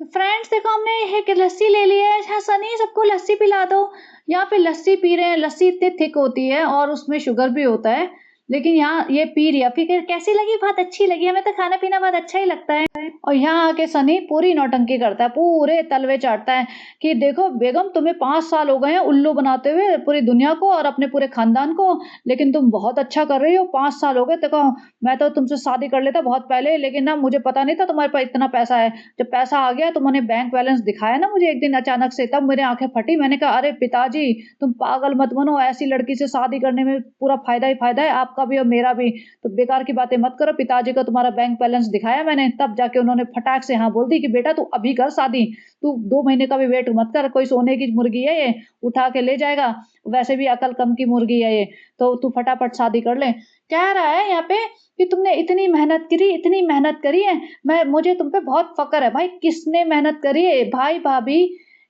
फ्रेंड्स देखो, हमने एक लस्सी ले ली है, अच्छा सनी सबको लस्सी पिला दो। यहाँ पे लस्सी पी रहे हैं, लस्सी इतनी थिक होती है और उसमें शुगर भी होता है, लेकिन यहाँ ये पी रही है। फिर कैसी लगी? बहुत अच्छी लगी, हमें तो खाना पीना बहुत अच्छा ही लगता है। और यहाँ आके सनी पूरी नौटंकी करता है, पूरे तलवे चाटता है कि देखो बेगम, तुम्हें 5 साल हो गए हैं उल्लू बनाते हुए पूरी दुनिया को और अपने पूरे खानदान को, लेकिन तुम बहुत अच्छा कर रही हो। 5 साल हो गए, देखो मैं तो तुमसे शादी कर लेता बहुत पहले, लेकिन ना मुझे पता नहीं था तुम्हारे पास इतना पैसा है। जब पैसा आ गया, तुमने बैंक बैलेंस दिखाया ना मुझे एक दिन अचानक से, तब मेरी आंखें फटी। मैंने कहा अरे पिताजी, तुम पागल मत बनो, ऐसी लड़की से शादी करने में पूरा फायदा ही फायदा है, आप आपका भी और मेरा भी। तो बेकार की बातें मत करो, पिताजी को तुम्हारा बैंक बैलेंस दिखाया मैंने, तब जाके उन्होंने फटाक से हाँ बोल दी कि बेटा तू अभी कर शादी, तू 2 महीने का भी वेट मत कर, कोई सोने की मुर्गी है ये, उठा के ले जाएगा, वैसे भी अकल कम की मुर्गी है ये, तो तू फटाफट शादी कर ले। कह रहा है यहाँ पे कि तुमने इतनी मेहनत करी है, मुझे तुम पे बहुत फ़क्र है। भाई किसने मेहनत करी है? भाई-भाभी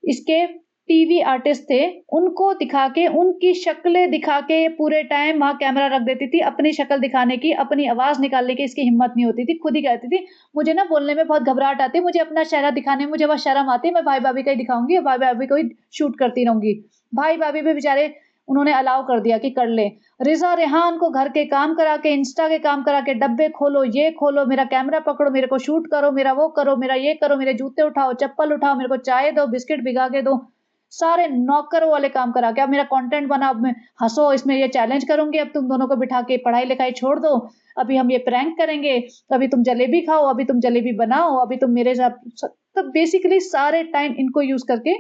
इसके टीवी आर्टिस्ट थे, उनको दिखा के, उनकी शक्लें दिखा के पूरे टाइम वहाँ कैमरा रख देती थी, अपनी शक्ल दिखाने की, अपनी आवाज़ निकालने की इसकी हिम्मत नहीं होती थी, खुद ही कहती थी, "मुझे ना बोलने में बहुत घबराहट आती है, मुझे अपना चेहरा दिखाने में मुझे बहुत शर्म आती है, मैं भाई-भाभी का ही दिखाऊँगी और भाई-भाभी को ही शूट करती रहूँगी।" भाई-भाभी भी बेचारे उन्होंने अलाउ कर दिया कि कर ले। रिज़ा रेहान को घर के काम करा के, इंस्टा के काम करा के, डब्बे खोलो, ये खोलो, मेरा कैमरा पकड़ो, मेरे को शूट करो, मेरा वो करो, मेरा ये करो, मेरे जूते उठाओ, चप्पल उठाओ, मेरे को चाय दो, बिस्किट भिगा के दो, सारे नौकरों वाले काम करा के, अब मेरा कंटेंट बना, अब मैं हँसो, इसमें ये चैलेंज करूँगी, अब तुम दोनों को बिठा के पढ़ाई-लिखाई छोड़ दो, अभी हम ये प्रैंक करेंगे, अभी तुम जलेबी खाओ, अभी तुम जलेबी बनाओ, अभी तुम मेरे साथ तो बेसिकली सारे टाइम इनको यूज़ करके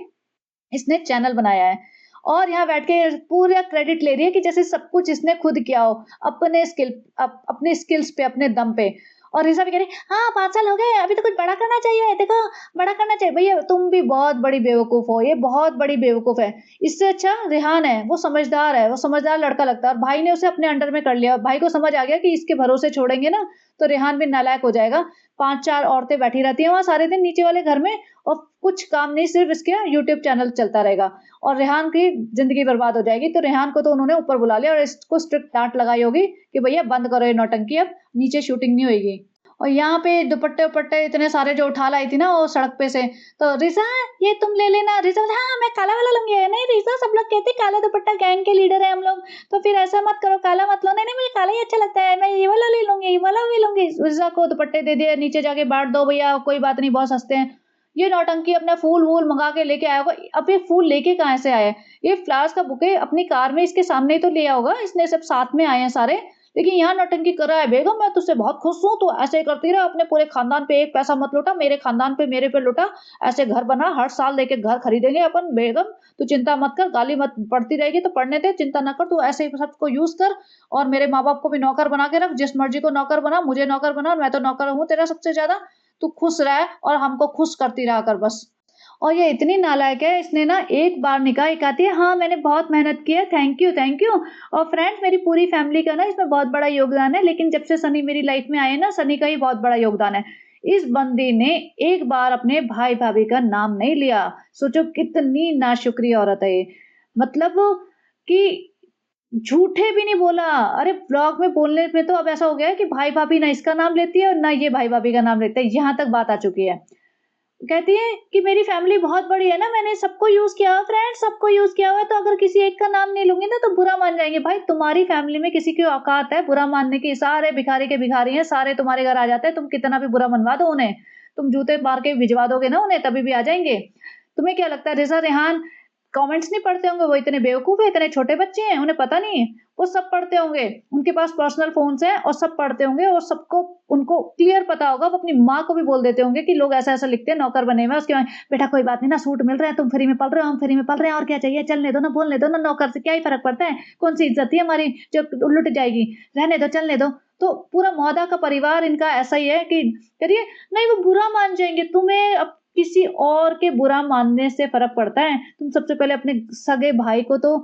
इसने चैनल बनाया है और यहाँ बैठ के पूरा क्रेडिट ले रही है कि जैसे सब कुछ इसने खुद किया हो, अपने स्किल्स पे, अपने दम पे। और रिज़ा भी कह रही, "हाँ, 5 साल हो गए, अभी तो कुछ बड़ा करना चाहिए, देखो, बड़ा करना चाहिए।" भैया तुम भी बहुत बड़ी बेवकूफ़ हो, ये बहुत बड़ी बेवकूफ़ है। इससे अच्छा रेहान है, वो समझदार लड़का लगता है और भाई ने उसे अपने अंडर में कर लिया। भाई को समझ आ गया कि इसके भरोसे छोड़ेंगे ना, तो रेहान भी नालायक हो जाएगा। 5-4 औरतें बैठी रहती हैं वहाँ सारे दिन नीचे वाले घर में और कुछ काम नहीं, सिर्फ़ इसके यूट्यूब चैनल चलता रहेगा और रेहान की ज़िंदगी बर्बाद हो जाएगी। तो रेहान को तो उन्होंने ऊपर बुला लिया और इसको स्ट्रिक्ट डाँट लगाई होगी कि भैया बंद करो ये नौटंकी अब, नीचे शूटिंग नहीं होएगी। और यहाँ पे दुपट्टे-वुपट्टे इतने सारे जो उठा लाई थी ना वो सड़क पे से, तो रिज़ा ये तुम ले लेना। रिज़ा बोली, "हाँ, मैं काला वाला लूँगी।" "नहीं रिज़ा, सब लोग कहते हैं काला दुपट्टा, गैंग के लीडर हैं हम लोग, तो फिर ऐसा मत करो, काला मत लो।" "नहीं, नहीं, मुझे काला ही अच्छा लगता है, मैं ये वाला ले लूँगी, ये वाला भी लूँगी।" रिज़ा को दुपट्टे दे दिए, "नीचे जाके बाँट दो भैया, कोई बात नहीं, बहुत सस्ते हैं।" ये नौटंकी अपना फूल-वूल मँगा के लेके आया होगा। अब ये फूल लेके कहाँ से आया है? ये फ्लावर्स का बुके अपनी कार में इसके सामने ही तो लिया होगा, इसने सब साथ में आए हैं सारे। लेकिन यहाँ नौटंकी कर रहा है, "बेगम मैं तुझसे बहुत खुश हूँ, तू ऐसे ही करती रह, अपने पूरे खानदान पे एक पैसा मत लुटा, मेरे खानदान पे मेरे पे लुटा, ऐसे घर बना, हर साल लेके घर खरीदेंगे अपन, बेगम तू चिंता मत कर, गाली मत पड़ती रहेगी तो पढ़ने दे, चिंता ना कर, तू ऐसे ही सबको यूज़ कर और मेरे माँ-बाप को भी नौकर बना के रख, जिस मर्ज़ी को नौकर बना, मुझे नौकर बना, मैं तो नौकर हूँ तेरा सबसे ज़्यादा, तू खुश रह और हमको खुश करती रहा कर बस।" और ये इतनी नालायक है, इसने ना एक बार निकाह, ये कहती है, "हाँ, मैंने बहुत मेहनत की है, थैंक यू और फ्रेंड्स मेरी पूरी फैमिली का ना इसमें बहुत बड़ा योगदान है, लेकिन जब से सनी मेरी लाइफ में आए हैं ना, सनी का ही बहुत बड़ा योगदान है।" इस बंदी ने एक बार अपने भाई-भाभी का नाम नहीं लिया। सोचो कितनी नाशुक्री औरत है ये। मतलब कि झूठे भी नहीं बोला। अरे! व्लॉग में बोलने में तो अब ऐसा हो गया है कि भाई-भाभी ना इसका नाम लेती है और ना ये भाई-भाभी का नाम लेते हैं, यहाँ तक बात आ चुकी है। कहती है कि मेरी फैमिली बहुत बड़ी है ना, मैंने सबको यूज़ किया हुआ फ्रेंड्स, सबको यूज़ किया हुआ है, तो अगर किसी एक का नाम नहीं लूँगी ना तो बुरा मान जाएँगे। भाई तुम्हारी फैमिली में किसी की औकात है बुरा मानने की? सारे भिखारी के भिखारी हैं, सारे तुम्हारे घर आ जाते हैं, तुम कितना भी बुरा मनवा दो उन्हें, तुम जूते मार के भिजवा दोगे ना उन्हें तभी भी आ जाएँगे। तुम्हें क्या लगता है रिज़ा रेहान कमेंट्स नहीं पढ़ते होंगे? वो इतने बेवकूफ़ हैं, इतने छोटे बच्चे हैं, उन्हें पता नहीं है? वो सब पढ़ते होंगे, उनके पास पर्सनल फ़ोन्स हैं और सब पढ़ते होंगे और सबको उनको क्लियर पता होगा, वो अपनी माँ को भी बोल देते होंगे कि लोग ऐसा-ऐसा लिखते हैं, नौकर बने हुए हैं, उसके बाद बेटा कोई बात नहीं ना, सूट मिल रहे हैं, तुम फ्री में पल रहे हो, हम फ्री में पल रहे हैं और क्या चाहिए? चलने दो ना, बोलने दो ना, नौकर से क्या ही फ़र्क पड़ता है? कौन-सी इज़्ज़त है हमारी जो लुट जाएगी? रहने दो, चलने दो। तो पूरा मोहल्ला का परिवार इनका ऐसा ही है कि करिए नहीं वो बुरा मान जाएँगे, तुम्हें अब किसी और के बुरा मानने से फ़र्क पड़ता है? तुम सबसे पहले अपने सगे भाई को तो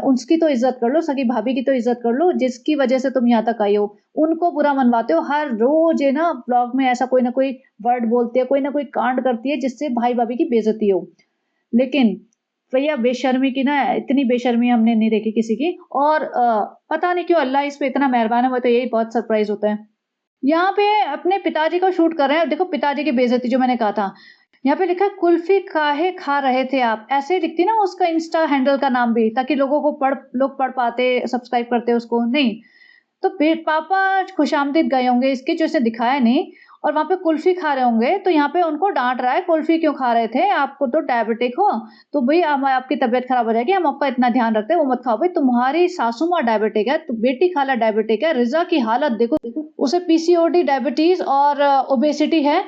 उसकी तो इज़्ज़त कर लो, सगी भाभी की तो इज़्ज़त कर लो, जिसकी वज़ह से तुम यहाँ तक आई हो। उनको बुरा मनवाते हो, हर रोज़ ये ना ब्लॉग में ऐसा कोई ना कोई वर्ड बोलती है, कोई ना कोई कांड करती है जिससे भाई-भाभी की बेइज़्ज़ती हो। लेकिन भैया बेशर्मी की ना इतनी बेशर्मी हमने नहीं देखी किसी की और पता नहीं क्यों अल्लाह इस पे इतना मेहरबान है, मुझे तो यही बहुत सरप्राइज़ होता है। यहाँ पे अपने पिताजी को शूट कर रहे हैं, देखो पिताजी की बेइज़्ज़ती जो मैंने कहा था। यहाँ पे लिखा है कुल्फ़ी काहे खा रहे थे आप? ऐसे ही लिखती ना उसका इंस्टा हैंडल का नाम भी ताकि लोग पढ़ पाते, सब्सक्राइब करते उसको, नहीं। तो फिर पापा खुशामदीद गए होंगे इसके जो इसे दिखाया नहीं और वहाँ पे कुल्फ़ी खा रहे होंगे, तो यहाँ पे उनको डाँट रहा है, कुल्फ़ी क्यों खा रहे थे? आपको तो डायबिटिक हो, तो भई हम आपकी तबीयत ख़राब हो जाएगी, हम आपका इतना ध्यान रखते हैं, वो मत खाओ। भई तुम्हारी सासू माँ डायबिटिक है, तो बेटी खाला डायबिटिक है, रिज़ा की हालत देखो, उसे पीसीओडी, डायबिटीज़ और ओबेसिटी है।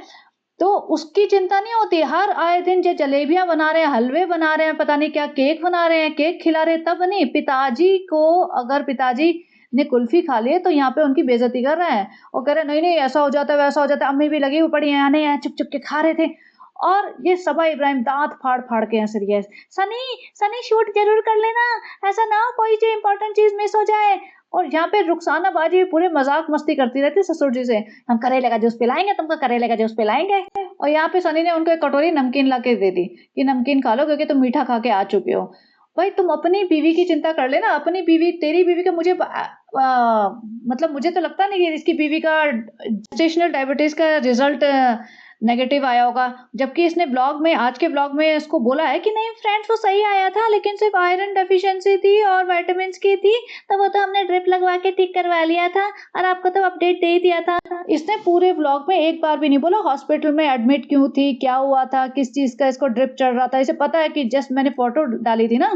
तो उसकी चिंता नहीं होती, हर आए दिन ये जलेबियाँ बना रहे हैं, हलवे बना रहे हैं, पता नहीं क्या केक बना रहे हैं, केक खिला रहे हैं, तब नहीं। पिताजी को अगर पिताजी ने कुल्फी खा ली है तो यहाँ पे उनकी बेइज्जती कर रहे हैं और कह रहे हैं नहीं नहीं ऐसा हो जाता है वैसा हो जाता है, अम्मी भी लगी हुई पड़ी है यहाँ, नहीं यहाँ चुप चुप के खा रहे थे। और ये सबा इब्राहिम दांत फाड़ फाड़ के हंस रही है, सनी सनी शूट जरूर कर लेना, ऐसा ना हो कोई जो इंपॉर्टेंट चीज मिस हो जाए। और यहाँ पे रुखसाना बाजी पूरे मजाक मस्ती करती रहती है ससुर जी से, हम करेले का जूस पिलाएंगे तुमको, करेले का जूस पिलाएंगे। और यहाँ पे सनी ने उनको एक कटोरी नमकीन ला के दे दी कि नमकीन खा लो क्योंकि तुम मीठा खा के आ चुके हो। भाई तुम अपनी बीवी की चिंता कर लेना, अपनी बीवी, तेरी बीवी का मुझे मतलब मुझे तो लगता नहीं कि इसकी बीवी का जेस्टेशनल डायबिटीज का रिजल्ट नेगेटिव आया होगा, जबकि इसने ब्लॉग में, आज के ब्लॉग में इसको बोला है कि नहीं फ्रेंड्स वो सही आया था लेकिन सिर्फ आयरन डेफिशिएंसी थी और विटामिन्स की थी, तो वो तो हमने ड्रिप लगवा के ठीक करवा लिया था और आपको तो अपडेट दे ही दिया था। इसने पूरे ब्लॉग में एक बार भी नहीं बोला हॉस्पिटल में एडमिट क्यों थी, क्या हुआ था, किस चीज का इसको ड्रिप चढ़ रहा था। इसे पता है कि जस्ट मैंने फोटो डाली थी ना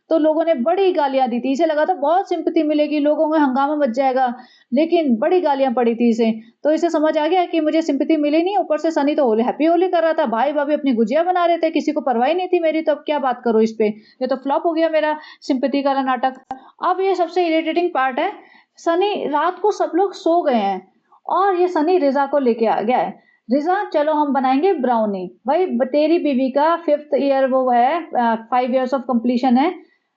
तो लोगों ने बड़ी गालियां दी थी, इसे लगा था बहुत सिंपैथी मिलेगी, लोगों में हंगामा मच जाएगा, लेकिन बड़ी गालियां पड़ी थी इसे। तो इसे समझ आ गया कि मुझे सिंपैथी मिली नहीं, ऊपर से सनी तो होली हैप्पी होली कर रहा था, भाई भाभी अपनी गुजिया बना रहे थे, किसी को परवाही नहीं थी मेरी, तो अब क्या बात करो इस पे, ये तो फ्लॉप हो गया मेरा सिंपैथी का नाटक। अब ये सबसे इरिटेटिंग पार्ट है, सनी रात को सब लोग सो गए हैं और ये सनी रिजा को लेके आ गया है, रिजा चलो हम बनाएंगे ब्राउनी। भाई तेरी बीवी का 5th ईयर वो है, 5 years ऑफ कंप्लीशन है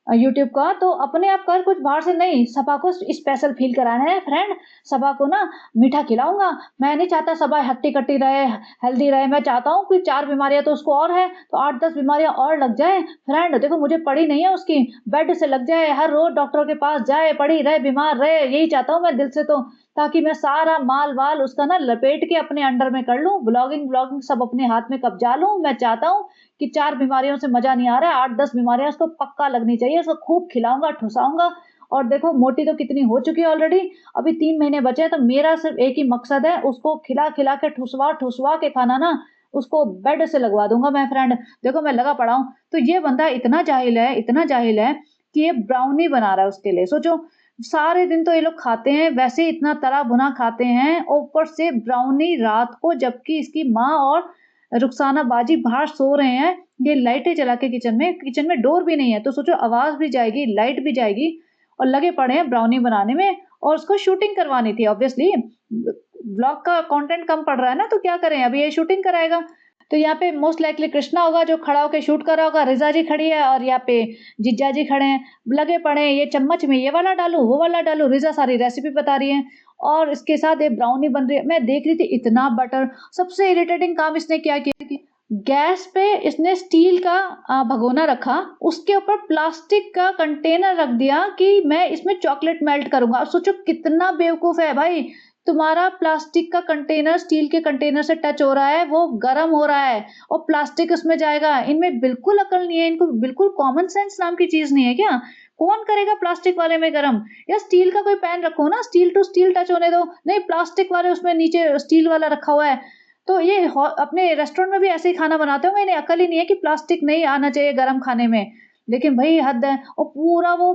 यूट्यूब का, तो अपने आप कर कुछ बाहर से नहीं, सबा को स्पेशल फील कराना है फ्रेंड, सबा को ना मीठा खिलाऊंगा, मैं नहीं चाहता सबा हट्टी कट्टी रहे, हेल्दी रहे, मैं चाहता हूँ कि 4 बीमारियां तो उसको और है तो 8-10 बीमारियां और लग जाए फ्रेंड, देखो मुझे पड़ी नहीं है उसकी, बेड से लग जाए, हर रोज डॉक्टर के पास जाए, पड़ी रहे, बीमार रहे, यही चाहता हूँ मैं दिल से, तो ताकि मैं सारा माल वाल उसका ना लपेट के अपने अंडर में कर लूं, ब्लॉगिंग सब अपने हाथ में कब्जा लूं। मैं चाहता हूँ कि 4 बीमारियों से मजा नहीं आ रहा है, 8-10 बीमारियां उसको पक्का लगनी चाहिए, उसको खूब खिलाऊंगा ठुसाऊंगा। और देखो मोटी तो कितनी हो चुकी है ऑलरेडी, अभी 3 महीने बचे हैं, तो मेरा सिर्फ एक ही मकसद है, उसको खिला खिला के ठुसवा ठुसवा के खाना ना उसको बेड से लगवा दूंगा मैं फ्रेंड, देखो मैं लगा पड़ा हूँ। तो ये बंदा इतना जाहिल है, इतना जाहिल है कि ये ब्राउनी बना रहा है उसके लिए, सोचो सारे दिन तो ये लोग खाते हैं, वैसे इतना तला भुना खाते हैं, ऊपर से ब्राउनी रात को, जबकि इसकी माँ और रुखसाना बाजी बाहर सो रहे हैं, ये लाइटें जला के किचन में डोर भी नहीं है, तो सोचो आवाज भी जाएगी, लाइट भी जाएगी, और लगे पड़े हैं ब्राउनी बनाने में। और उसको शूटिंग करवानी थी, ऑब्वियसली ब्लॉग का कंटेंट कम पड़ रहा है ना, तो क्या करें, अभी ये शूटिंग कराएगा। तो यहाँ पे मोस्ट लाइकली कृष्णा होगा जो खड़ा होकर शूट कर रहा होगा, रिजा जी खड़ी है और यहाँ पे जीजा जी खड़े हैं, लगे पड़े हैं, ये चम्मच में ये वाला डालूं वो वाला डालूं, रिजा सारी रेसिपी बता रही है और इसके साथ ये ब्राउनी बन रही है। मैं देख रही थी इतना बटर, सबसे इरिटेटिंग काम इसने क्या किया कि गैस पे इसने स्टील का भगोना रखा, उसके ऊपर प्लास्टिक का कंटेनर रख दिया कि मैं इसमें चॉकलेट मेल्ट करूंगा। अब सोचो कितना बेवकूफ है भाई, तुम्हारा प्लास्टिक का कंटेनर स्टील के कंटेनर से टच हो रहा है, वो गर्म हो रहा है और प्लास्टिक उसमें जाएगा, इनमें बिल्कुल अकल नहीं है, इनको बिल्कुल कॉमन सेंस नाम की चीज नहीं है क्या, कौन करेगा प्लास्टिक वाले में गरम, या स्टील का कोई पैन रखो ना, स्टील टू स्टील टच होने दो, नहीं प्लास्टिक वाले उसमें नीचे स्टील वाला रखा हुआ है। तो ये अपने रेस्टोरेंट में भी ऐसे ही खाना बनाते होंगे, इन्हें अकल ही नहीं है कि प्लास्टिक नहीं आना चाहिए गर्म खाने में, लेकिन भाई हद है। और पूरा वो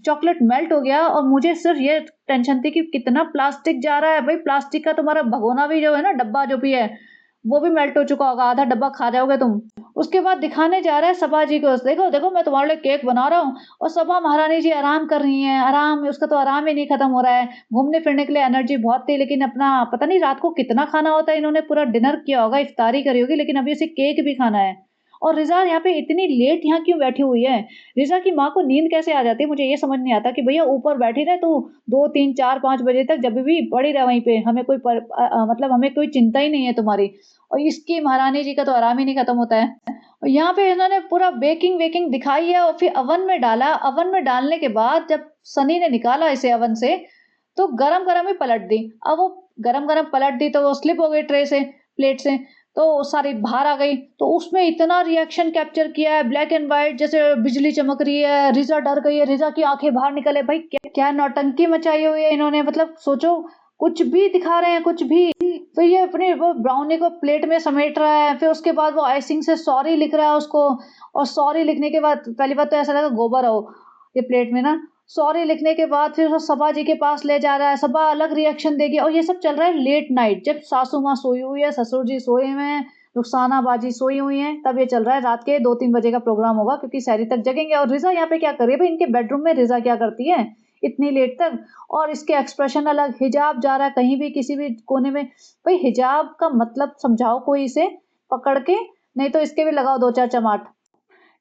चॉकलेट मेल्ट हो गया और मुझे सिर्फ ये टेंशन थी कि कितना प्लास्टिक जा रहा है, भाई प्लास्टिक का तुम्हारा भगोना भी जो है ना, डब्बा जो भी है वो भी मेल्ट हो चुका होगा, आधा डब्बा खा जाओगे तुम। उसके बाद दिखाने जा रहा है सबा जी को, देखो देखो मैं तुम्हारे लिए केक बना रहा हूँ, और सबा महारानी जी आराम कर रही हैं, आराम, उसका तो आराम ही नहीं खत्म हो रहा है, घूमने फिरने के लिए एनर्जी बहुत थी, लेकिन अपना पता नहीं रात को कितना खाना होता है, इन्होंने पूरा डिनर किया होगा, इफ्तारी करी होगी, लेकिन अभी उसे केक भी खाना है। और रिजा यहाँ पे इतनी लेट यहाँ क्यों बैठी हुई है, रिजा की माँ को नींद कैसे आ जाती है, मुझे ये समझ नहीं आता कि भैया ऊपर बैठी रहे तो 2-3-4-5 बजे तक जब भी पड़ी रहे वहीं पे, हमें कोई मतलब हमें कोई चिंता ही नहीं है तुम्हारी। और इसकी महारानी जी का तो आराम ही नहीं खत्म होता है। और यहाँ पे इन्होंने पूरा बेकिंग वेकिंग दिखाई है और फिर अवन में डाला, अवन में डालने के बाद जब सनी ने निकाला इसे अवन से तो गरम गरम ही पलट दी, अब वो गरम गरम पलट दी तो वो स्लिप हो गई ट्रे से, प्लेट से, तो सारी बाहर आ गई, तो उसमें इतना रिएक्शन कैप्चर किया है, ब्लैक एंड व्हाइट जैसे बिजली चमक रही है, रिजा डर गई है, रिजा की आंखें बाहर निकले, भाई क्या नौटंकी मचाई हुई है इन्होंने, मतलब सोचो कुछ भी दिखा रहे हैं कुछ भी। फिर ये अपने वो ब्राउनी को प्लेट में समेट रहा है, फिर उसके बाद वो आइसिंग से सॉरी लिख रहा है उसको, और सॉरी लिखने के बाद पहली बात तो ऐसा लगा गोबर हो ये प्लेट में ना, सॉरी लिखने के बाद फिर वो सबा जी के पास ले जा रहा है, सबा अलग रिएक्शन देगी, और ये सब चल रहा है लेट नाइट, जब सासू माँ सोई हुई है, ससुर जी सोए हुए हैं, रुखसाना बाजी सोई हुई है, तब ये चल रहा है, रात के 2-3 बजे का प्रोग्राम होगा क्योंकि सहरी तक जगेंगे। और रिजा यहाँ पे क्या कर रही है भाई, इनके बेडरूम में रिजा क्या करती है, इतनी लेट तक, और इसके एक्सप्रेशन अलग, हिजाब जा रहा है कहीं भी किसी भी कोने में। भाई हिजाब का मतलब समझाओ कोई इसे पकड़ के, नहीं तो इसके भी लगाओ 2-4 चमाट।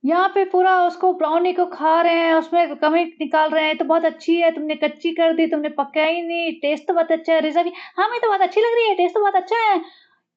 यहाँ पे पूरा उसको ब्राउनी को खा रहे हैं, उसमें कमी निकाल रहे हैं, तो बहुत अच्छी है, तुमने कच्ची कर दी, तुमने पकाई नहीं, टेस्ट तो बहुत अच्छा है। रिज़ा की हाँ, मैं तो बहुत अच्छी लग रही है, टेस्ट तो बहुत अच्छा है।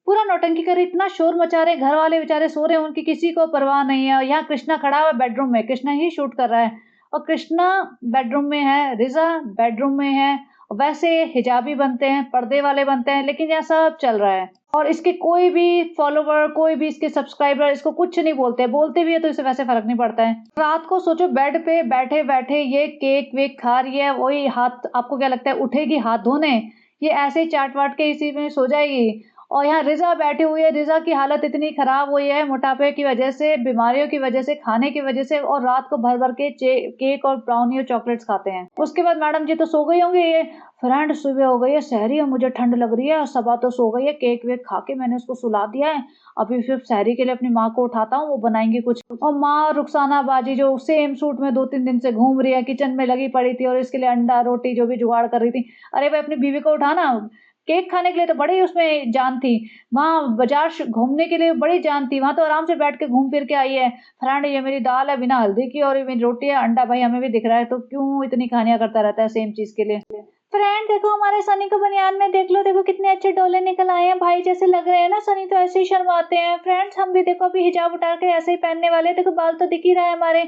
पूरा नौटंकी कर रही, इतना शोर मचा रहे, घर वाले बेचारे सो रहे हैं, उनकी किसी को परवाह नहीं है। और यहाँ कृष्णा खड़ा हुआ है बेडरूम में, कृष्णा ही शूट कर रहा है, और कृष्णा बेडरूम में है, रिज़ा बेडरूम में है। वैसे हिजाबी बनते हैं, पर्दे वाले बनते हैं, लेकिन यहाँ सब चल रहा है। और इसके कोई भी फॉलोवर, कोई भी इसके सब्सक्राइबर इसको कुछ नहीं बोलते, बोलते भी है तो इसे वैसे फर्क नहीं पड़ता है। रात को सोचो बेड पे बैठे बैठे ये केक वेक खा रही है, वही हाथ, आपको क्या लगता है उठेगी हाथ धोने? ये ऐसे ही चाट वाट के इसी में सो जाएगी। और यहाँ रिज़ा बैठी हुई है, रिज़ा की हालत इतनी खराब हुई है मोटापे की वजह से, बीमारियों की वजह से, खाने की वजह से, और रात को भर भर के केक और ब्राउनी और चॉकलेट्स खाते हैं। उसके बाद मैडम जी तो सो गई होंगी, ये फ्रेंड सुबह हो गई है सहरी और मुझे ठंड लग रही है, और सबा तो सो गई है, केक वेक खा के मैंने उसको सुला दिया है। अभी फिर सहरी के लिए अपनी माँ को उठाता हूँ, वो बनाएंगी कुछ। और माँ रुखसाना बाजी जो सेम सूट में 2-3 दिन से घूम रही है, किचन में लगी पड़ी थी और इसके लिए अंडा रोटी जो भी जुगाड़ कर रही थी। अरे भाई अपनी बीवी को उठाना, केक खाने के लिए तो बड़ी उसमें जान थी, वहाँ बाजार घूमने के लिए बड़ी जान थी, वहाँ तो आराम से बैठ के घूम फिर के आई है। फ्रेंड ये मेरी दाल है बिना हल्दी की, और ये मेरी रोटी है, अंडा भाई हमें भी दिख रहा है, तो क्यों इतनी कहानियां करता रहता है सेम चीज के लिए। फ्रेंड देखो हमारे सनी को बनियान में देख लो, देखो कितने अच्छे डोले निकल आए हैं, भाई जैसे लग रहे हैं ना। सनी तो ऐसे ही शर्माते हैं। फ्रेंड्स हम भी देखो अभी हिजाब उतार के ऐसे ही पहनने वाले हैं, देखो बाल तो दिख ही रहा है हमारे।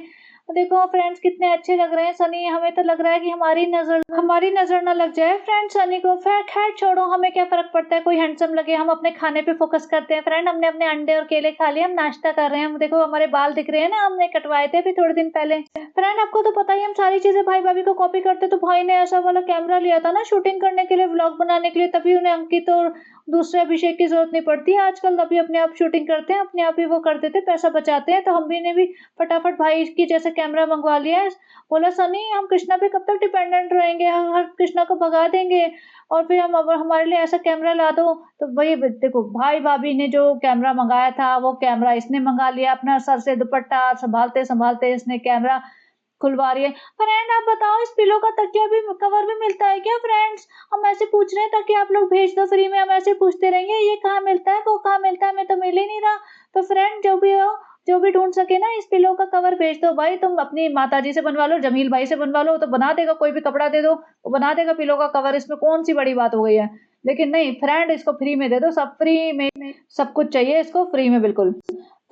देखो फ्रेंड्स कितने अच्छे लग रहे हैं सनी, हमें तो लग रहा है कि हमारी नजर ना लग जाए फ्रेंड सनी को। फिर खैर छोड़ो, हमें क्या फर्क पड़ता है कोई हैंडसम लगे, हम अपने खाने पे फोकस करते हैं। फ्रेंड हमने अपने अंडे और केले खा लिए, हम नाश्ता कर रहे हैं। हम देखो हमारे बाल दिख रहे हैं ना, हमने कटवाए थे अभी थोड़े दिन पहले। फ्रेंड आपको तो पता ही, हम सारी चीजें भाई भाभी को कॉपी करते, तो भाई ने ऐसा वाला कैमरा लिया था ना शूटिंग करने के लिए, व्लॉग बनाने के लिए, तभी उन्हें अंकित और दूसरे अभिषेक की जरूरत नहीं पड़ती है आजकल। अभी अपने आप शूटिंग करते हैं, अपने आप ही वो कर देते, पैसा बचाते हैं। तो हम भी ने भी फटाफट भाई की जैसे कैमरा मंगवा लिया है। बोला सनी हम कृष्णा पे कब तक डिपेंडेंट रहेंगे, हम कृष्णा को भगा देंगे, और फिर हम अब हमारे लिए ऐसा कैमरा ला दो। तो वही देखो भाई भाभी ने जो कैमरा मंगाया था, वो कैमरा इसने मंगा लिया, अपना सर से दुपट्टा संभालते संभालते इसने कैमरा खुलवा रही है। फ्रेंड आप बताओ इस पिलो का तकिया भी, कवर भी मिलता है क्या? फ्रेंड्स हम ऐसे पूछ रहे हैं ताकि आप लोग भेज दो फ्री में, हम ऐसे पूछते रहेंगे ये कहाँ मिलता है वो कहाँ मिलता है, हमें तो मिल ही नहीं रहा। तो फ्रेंड जो भी हो, जो भी ढूंढ सके ना इस पिलो का कवर भेज दो भाई। तुम अपनी माताजी से बनवा लो, जमील भाई से बनवा लो, तो बना देगा। कोई भी कपड़ा दे दो वो बना देगा पिलो का कवर, इसमें कौन सी बड़ी बात हो गई है। लेकिन नहीं फ्रेंड, इसको फ्री में दे दो, सब फ्री में, सब कुछ चाहिए इसको फ्री में बिल्कुल।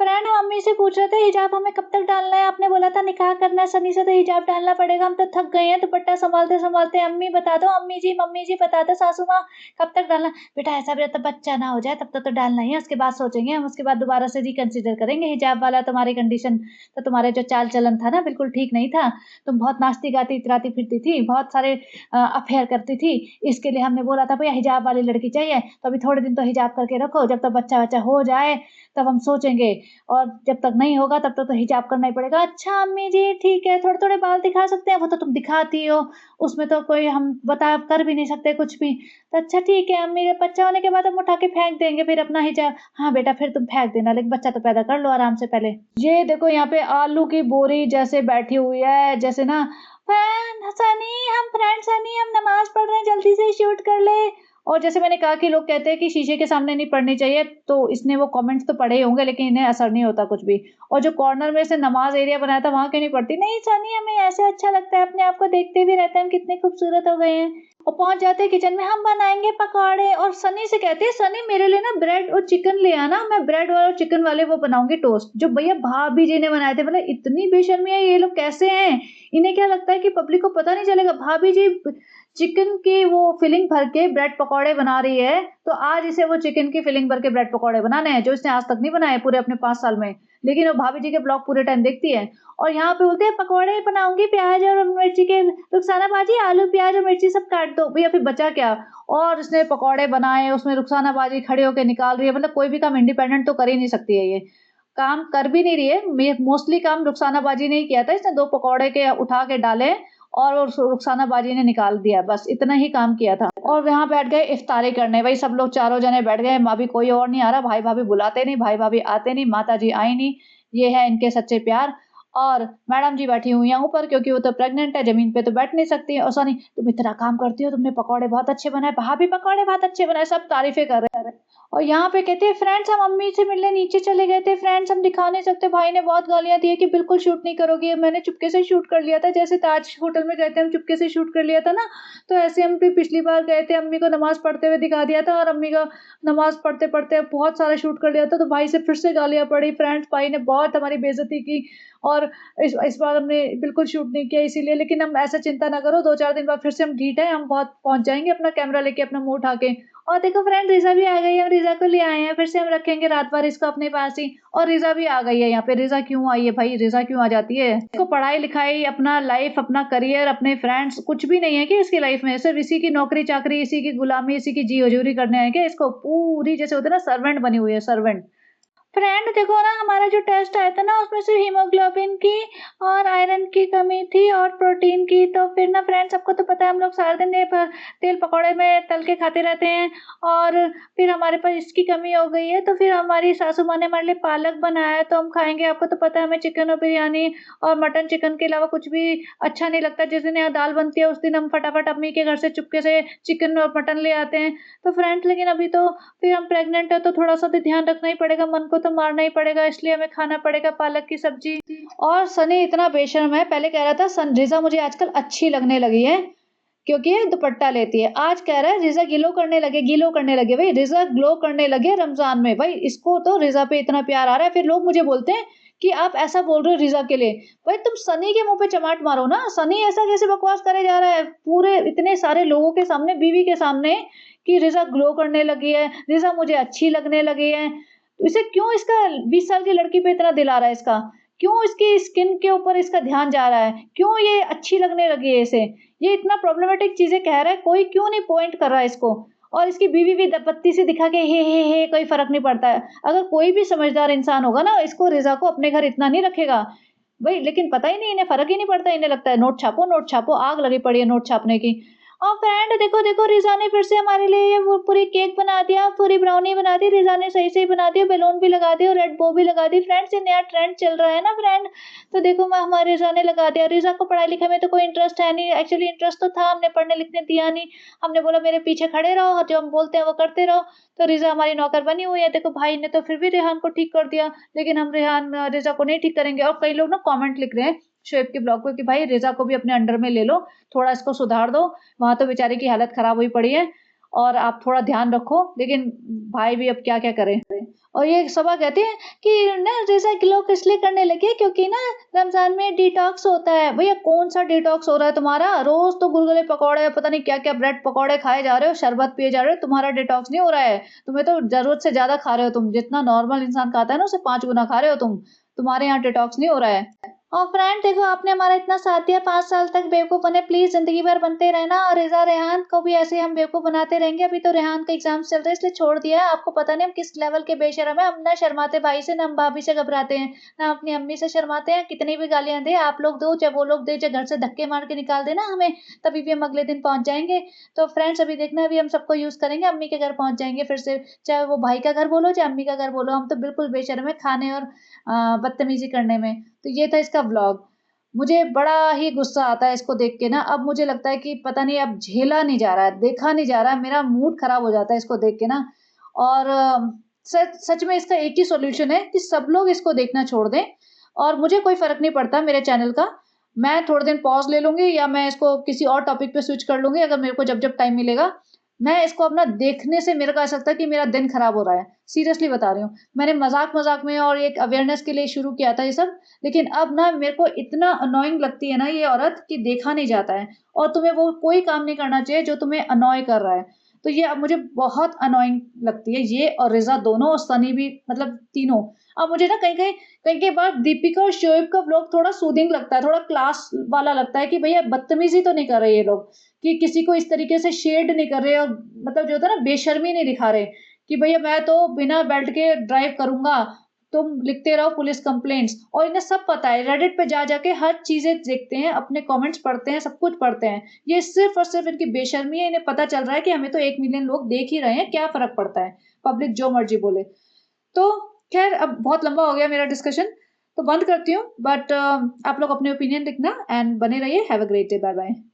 फ्रेंड हम अम्मी से पूछ रहे थे हिजाब हमें कब तक डालना है, आपने बोला था निकाह करना है सनी से, तो हिजाब डालना पड़ेगा, हम तो थक गए हैं दुपट्टा संभालते संभालते। अम्मी बता दो, अम्मी जी मम्मी जी बता दो, सासू माँ कब तक डालना? बेटा ऐसा भी तो बच्चा ना हो जाए तब तक तो डालना ही है, उसके बाद सोचेंगे हम, उसके बाद दोबारा से रिकंसिडर करेंगे हिजाब वाला। तुम्हारी कंडीशन तो तुम्हारे जो चाल चलन था ना बिल्कुल ठीक नहीं था, तुम बहुत नाचती गाती इतराती फिरती थी, बहुत सारे अफेयर करती थी, इसके लिए हमने बोला था भैया हिजाब वाली लड़की चाहिए। तो अभी थोड़े दिन तो हिजाब करके रखो, जब तक बच्चा बच्चा हो जाए तब हम सोचेंगे, और जब तक नहीं होगा तब तक तो हिजाब करना ही पड़ेगा। अच्छा अम्मी जी ठीक है, थोड़े थोड़े बाल दिखा सकते हैं, वो तो तुम दिखाती हो, उसमें तो कोई हम बता कर भी नहीं सकते कुछ भी। तो अच्छा ठीक है अम्मी, बच्चा होने के बाद हम उठा के फेंक देंगे फिर अपना हिजाब। हाँ बेटा फिर तुम फेंक देना, लेकिन बच्चा तो पैदा कर लो आराम से पहले। ये देखो यहाँ पे आलू की बोरी जैसे बैठी हुई है, जैसे ना सनी हम फ्रेंड सनी हम नमाज पढ़ रहे हैं, जल्दी से शूट कर ले। और जैसे मैंने कहा कि लोग कहते हैं कि शीशे के सामने नहीं पढ़नी चाहिए, तो इसने वो कमेंट्स तो पढ़े होंगे लेकिन इन्हें असर नहीं होता कुछ भी। और जो कॉर्नर में से नमाज एरिया बनाया था वहां क्यों नहीं पढ़ती? नहीं सनी हमें ऐसे अच्छा लगता है, अपने आप को देखते भी रहते हैं हम कितने खूबसूरत हो गए हैं। और पहुंच जाते हैं किचन में, हम बनाएंगे पकौड़े, और सनी से कहते हैं सनी मेरे लिए ना ब्रेड और चिकन ले आना, मैं ब्रेड और चिकन वाले वो बनाऊंगी टोस्ट, जो भैया भाभी जी ने बनाए थे। मतलब इतनी बेशर्मी है ये लोग, कैसे हैं? इन्हें क्या लगता है कि पब्लिक को पता नहीं चलेगा? भाभी जी चिकन की वो फिलिंग भर के ब्रेड पकौड़े बना रही है, तो आज इसे वो चिकन की फिलिंग भर के ब्रेड पकौड़े बनाने हैं, जो इसने आज तक नहीं बनाए पूरे अपने 5 साल में। लेकिन वो भाभी जी के ब्लॉग पूरे टाइम देखती है, और यहाँ पे बोलते हैं पकौड़े बनाऊंगी प्याज और मिर्ची के। रुखसाना बाजी आलू प्याज और मिर्ची सब काट दो भैया, फिर बचा क्या? और इसने पकौड़े बनाए, उसमें रुखसाना बाजी खड़े होकर निकाल रही है। मतलब कोई भी काम इंडिपेंडेंट तो कर ही नहीं सकती है, ये काम कर भी नहीं रही है। मोस्टली काम रुखसाना बाजी ने ही किया था, इसने 2 पकौड़े के उठा के डाले और रुखसाना बाजी ने निकाल दिया, बस इतना ही काम किया था। और यहाँ बैठ गए इफ्तारी करने, वही सब लोग चारों जने बैठ गए, अभी कोई और नहीं आ रहा, भाई भाभी बुलाते नहीं, भाई भाभी आते नहीं, माता जी आई नहीं, ये है इनके सच्चे प्यार। और मैडम जी बैठी हुई हैं ऊपर क्योंकि वो तो प्रेग्नेंट है, ज़मीन पे तो बैठ नहीं सकती हैं और सनी तुम इतना काम करती हो, तुमने पकौड़े बहुत अच्छे बनाए, भाभी पकौड़े बहुत अच्छे बनाए, सब तारीफ़ें कर रहे हैं। और यहाँ पे कहते हैं फ्रेंड्स हम अम्मी से मिलने नीचे चले गए थे, फ्रेंड्स हम दिखा नहीं सकते, भाई ने बहुत गालियाँ दी है कि बिल्कुल शूट नहीं करोगी, मैंने चुपके से शूट कर लिया था, जैसे ताज होटल में गए थे हम चुपके से शूट कर लिया था ना, तो ऐसे हम भी पिछली बार गए थे, अम्मी को नमाज़ पढ़ते हुए दिखा दिया था और अम्मी का नमाज़ पढ़ते-पढ़ते बहुत सारा शूट कर लिया था, तो भाई से फिर से गालियाँ पड़ी, फ्रेंड्स भाई ने बहुत हमारी बेइज़्ज़ती की और इस बार हमने बिल्कुल शूट नहीं किया इसीलिए, लेकिन हम ऐसा चिंता ना करो, 2-4 दिन बाद फिर से हम ढीठ हैं, हम बहुत पहुँच जाएँगे अपना कैमरा लेके, अपना मुँह उठा के। और देखो फ्रेंड रिज़ा भी आ गई है, हम रिज़ा को ले आए हैं, फिर से हम रखेंगे रात भर इसको अपने पास ही और रिज़ा भी आ गई है यहाँ पे। रिज़ा क्यों आई है भाई? रिज़ा क्यों आ जाती है? इसको पढ़ाई-लिखाई, अपना लाइफ़, अपना करियर, अपने फ्रेंड्स कुछ भी नहीं है क्या इसकी लाइफ़ में? सिर्फ़ इसी की नौकरी-चाकरी, इसी की गुलामी, इसी की जी-हजूरी करने है क्या इसको? पूरी जैसे होता है ना सर्वेंट बनी हुई है, सर्वेंट। फ्रेंड देखो ना हमारा जो टेस्ट आया था ना उसमें सिर्फ हीमोग्लोबिन की और आयरन की कमी थी और प्रोटीन की, तो फिर ना फ्रेंड सबको तो पता है हम लोग सारा दिन ये तेल पकौड़े में तल के खाते रहते हैं और फिर हमारे पास इसकी कमी हो गई है, तो फिर हमारी सासू माँ ने हमारे लिए पालक बनाया है तो हम खाएंगे। आपको तो पता है हमें चिकन और बिरयानी और मटन चिकन के अलावा कुछ भी अच्छा नहीं लगता। जिस दिन यहाँ दाल बनती है उस दिन हम फटाफट अम्मी के घर से चुपके से चिकन और मटन ले आते हैं। तो फ्रेंड्स लेकिन अभी तो फिर हम प्रेग्नेंट है तो थोड़ा-सा तो ध्यान रखना ही पड़ेगा, मन को तो मारना ही पड़ेगा, इसलिए हमें खाना पड़ेगा पालक की सब्ज़ी। और सनी इतना बेशर्म है, पहले कह रहा था रिज़ा मुझे आजकल अच्छी लगने लगी है, क्योंकि ये दुपट्टा लेती है। आज कह रहा है रिज़ा गिलो करने लगे, भई रिज़ा ग्लो करने लगे रमज़ान में, भई इसको तो रिज़ा पे इतना प्यार आ रहा है, फिर लोग मुझे बोलते हैं कि आप ऐसा बोल रहे हो रिज़ा के लिए। भाई तुम सनी के मुँह पे चमाट मारो ना, सनी ऐसा कैसे बकवास करे जा रहा है, पूरे इतने सारे लोगों के सामने, बीवी के सामने कि रिज़ा ग्लो करने लगी है, रिज़ा मुझे अच्छी लगने लगी है। तो इसे क्यों इसका 20 साल की लड़की पे इतना दिल आ रहा है इसका? क्यों इसकी स्किन के ऊपर इसका ध्यान जा रहा है? क्यों ये अच्छी लगने लगी है इसे? ये इतना प्रॉब्लमैटिक चीज़ें कह रहा है, कोई क्यों नहीं पॉइंट कर रहा है इसको? और इसकी बीवी भी दपत्ती से दिखा के हे, कोई फ़र्क नहीं पड़ता है। अगर कोई भी समझदार इंसान होगा ना, इसको रिज़ा को अपने घर इतना नहीं रखेगा। भई लेकिन पता ही नहीं इन्हें फ़र्क ही नहीं पड़ता, इन्हें लगता है नोट छापो, आग लगी पड़ी है नोट छापने की। और फ्रेंड देखो रिज़ा ने फिर से हमारे लिए ये वो पूरी केक बना दिया, पूरी ब्राउनी बना दी, रिज़ा ने सही से ही बना दी, बैलून भी लगा दिए और रेड बो भी लगा दी। फ्रेंड्स ये नया ट्रेंड चल रहा है ना फ्रेंड, तो देखो मैं हमारे रिज़ा ने लगा दिया। रिज़ा को पढ़ाई-लिखाई में तो कोई इंटरेस्ट है नहीं, एक्चुअली इंटरेस्ट तो था, हमने पढ़ने-लिखने दिया नहीं। हमने बोला मेरे पीछे खड़े रहो, जो हम बोलते हैं वो करते रहो, तो रिज़ा हमारी नौकर बनी हुई है। देखो भाई ने तो फिर भी रेहान को ठीक कर दिया, लेकिन हम रिज़ा को नहीं ठीक करेंगे। और कई लोग ना कमेंट लिख रहे हैं शोएब के ब्लॉग पे कि भाई रिज़ा को भी अपने अंडर में ले लो, थोड़ा इसको सुधार दो, वहाँ तो बेचारे की हालत खराब हुई पड़ी है और आप थोड़ा ध्यान रखो। लेकिन भाई भी अब क्या-क्या करें। और ये सभा कहते हैं कि ना रिज़ा ग्लो इसलिए करने लगी है क्योंकि ना रमज़ान में डिटॉक्स होता है। भैया कौन-सा डिटॉक्स हो रहा है तुम्हारा? रोज़ तो गुलगुले पकौड़े पता नहीं क्या-क्या ब्रेड पकौड़े खाए जा रहे हो, शरबत पिए जा रहे हो, तुम्हारा डिटॉक्स नहीं हो रहा है। तुम्हें तो ज़रूरत से ज़्यादा खा रहे हो तुम, जितना नॉर्मल इंसान खाता है ना उससे 5 गुना खा रहे हो तुम। तुम्हारे यहाँ डिटॉक्स नहीं हो रहा है। और फ्रेंड देखो आपने हमारा इतना साथ दिया 5 साल तक बेवकूफ़ बने, प्लीज़ ज़िंदगी भर बनते रहना और रिज़ा रेहान को भी ऐसे ही हम बेवकूफ़ बनाते रहेंगे। अभी तो रेहान का एग्ज़ाम्स चल रहे हैं इसलिए छोड़ दिया है। आपको पता नहीं हम किस लेवल के बेशर्म हैं, हम ना शर्माते भाई से, ना हम भाभी से घबराते हैं, ना अपनी अम्मी से शर्माते हैं। कितनी भी गालियाँ दें, आप लोग दो चाहे वो लोग दें, चाहे घर से धक्के मार के निकाल दें ना हमें, तभी भी हम अगले दिन पहुँच जाएँगे। तो फ्रेंड्स अभी देखना अभी हम सबको यूज़ करेंगे, अम्मी के घर पहुँच जाएँगे फिर से, चाहे वो भाई का घर बोलो, चाहे अम्मी का घर बोलो, हम तो बिल्कुल बेशर्म हैं खाने और बदतमीज़ी करने में। तो ये था इसका व्लॉग। मुझे बड़ा ही गुस्सा आता है इसको देख के ना, अब मुझे लगता है कि पता नहीं अब झेला नहीं जा रहा है, देखा नहीं जा रहा है, मेरा मूड खराब हो जाता है इसको देख के ना। और सच सच में इसका एक ही सॉल्यूशन है कि सब लोग इसको देखना छोड़ दें और मुझे कोई फ़र्क नहीं पड़ता मेरे चैनल का। मैं थोड़े दिन पॉज़ ले लूँगी या मैं इसको किसी और टॉपिक पे स्विच कर लूँगी अगर मेरे को जब-जब टाइम मिलेगा। मैं इसको अब ना देखने से मेरे को ऐसा लगता है कि मेरा दिन खराब हो रहा है, सीरियसली बता रही हूँ। मैंने मज़ाक-मज़ाक में और एक अवेयरनेस के लिए शुरू किया था ये सब, लेकिन अब ना मेरे को इतना अनोइंग लगती है ना ये औरत कि देखा नहीं जाता है और तुम्हें वो कोई काम नहीं करना चाहिए जो तुम्हें अनॉय कर रहा है। तो ये अब मुझे बहुत अनोइंग लगती है ये और रिज़ा दोनों और सनी भी मतलब तीनों। अब मुझे ना कहीं-कहीं बार दीपिका और शोएब का व्लॉग थोड़ा सूदिंग लगता है, थोड़ा क्लास वाला लगता है कि भैया बदतमीज़ी तो नहीं कर रहे ये लोग, कि किसी को इस तरीके से शेड नहीं कर रहे और मतलब जो होता है ना बेशर्मी नहीं दिखा रहे कि भैया मैं तो बिना बेल्ट के ड्राइव करूँगा, तुम लिखते रहो पुलिस कंप्लेंट्स। और इन्हें सब पता है, रेडिट पे जा जाके हर चीज़ें देखते हैं, अपने कमेंट्स पढ़ते हैं, सब कुछ पढ़ते हैं। ये सिर्फ़ और सिर्फ़ इनकी बेशर्मी है, इन्हें पता चल रहा है कि हमें तो 1 मिलियन लोग देख ही रहे हैं, क्या फ़र्क पड़ता है, पब्लिक जो मर्ज़ी बोले। तो ख़ैर अब बहुत लंबा हो गया मेरा डिस्कशन, तो बंद करती हूँ, बट आप लोग अपने ओपिनियन लिखना एंड बने रहिए। Have a great day. Bye bye.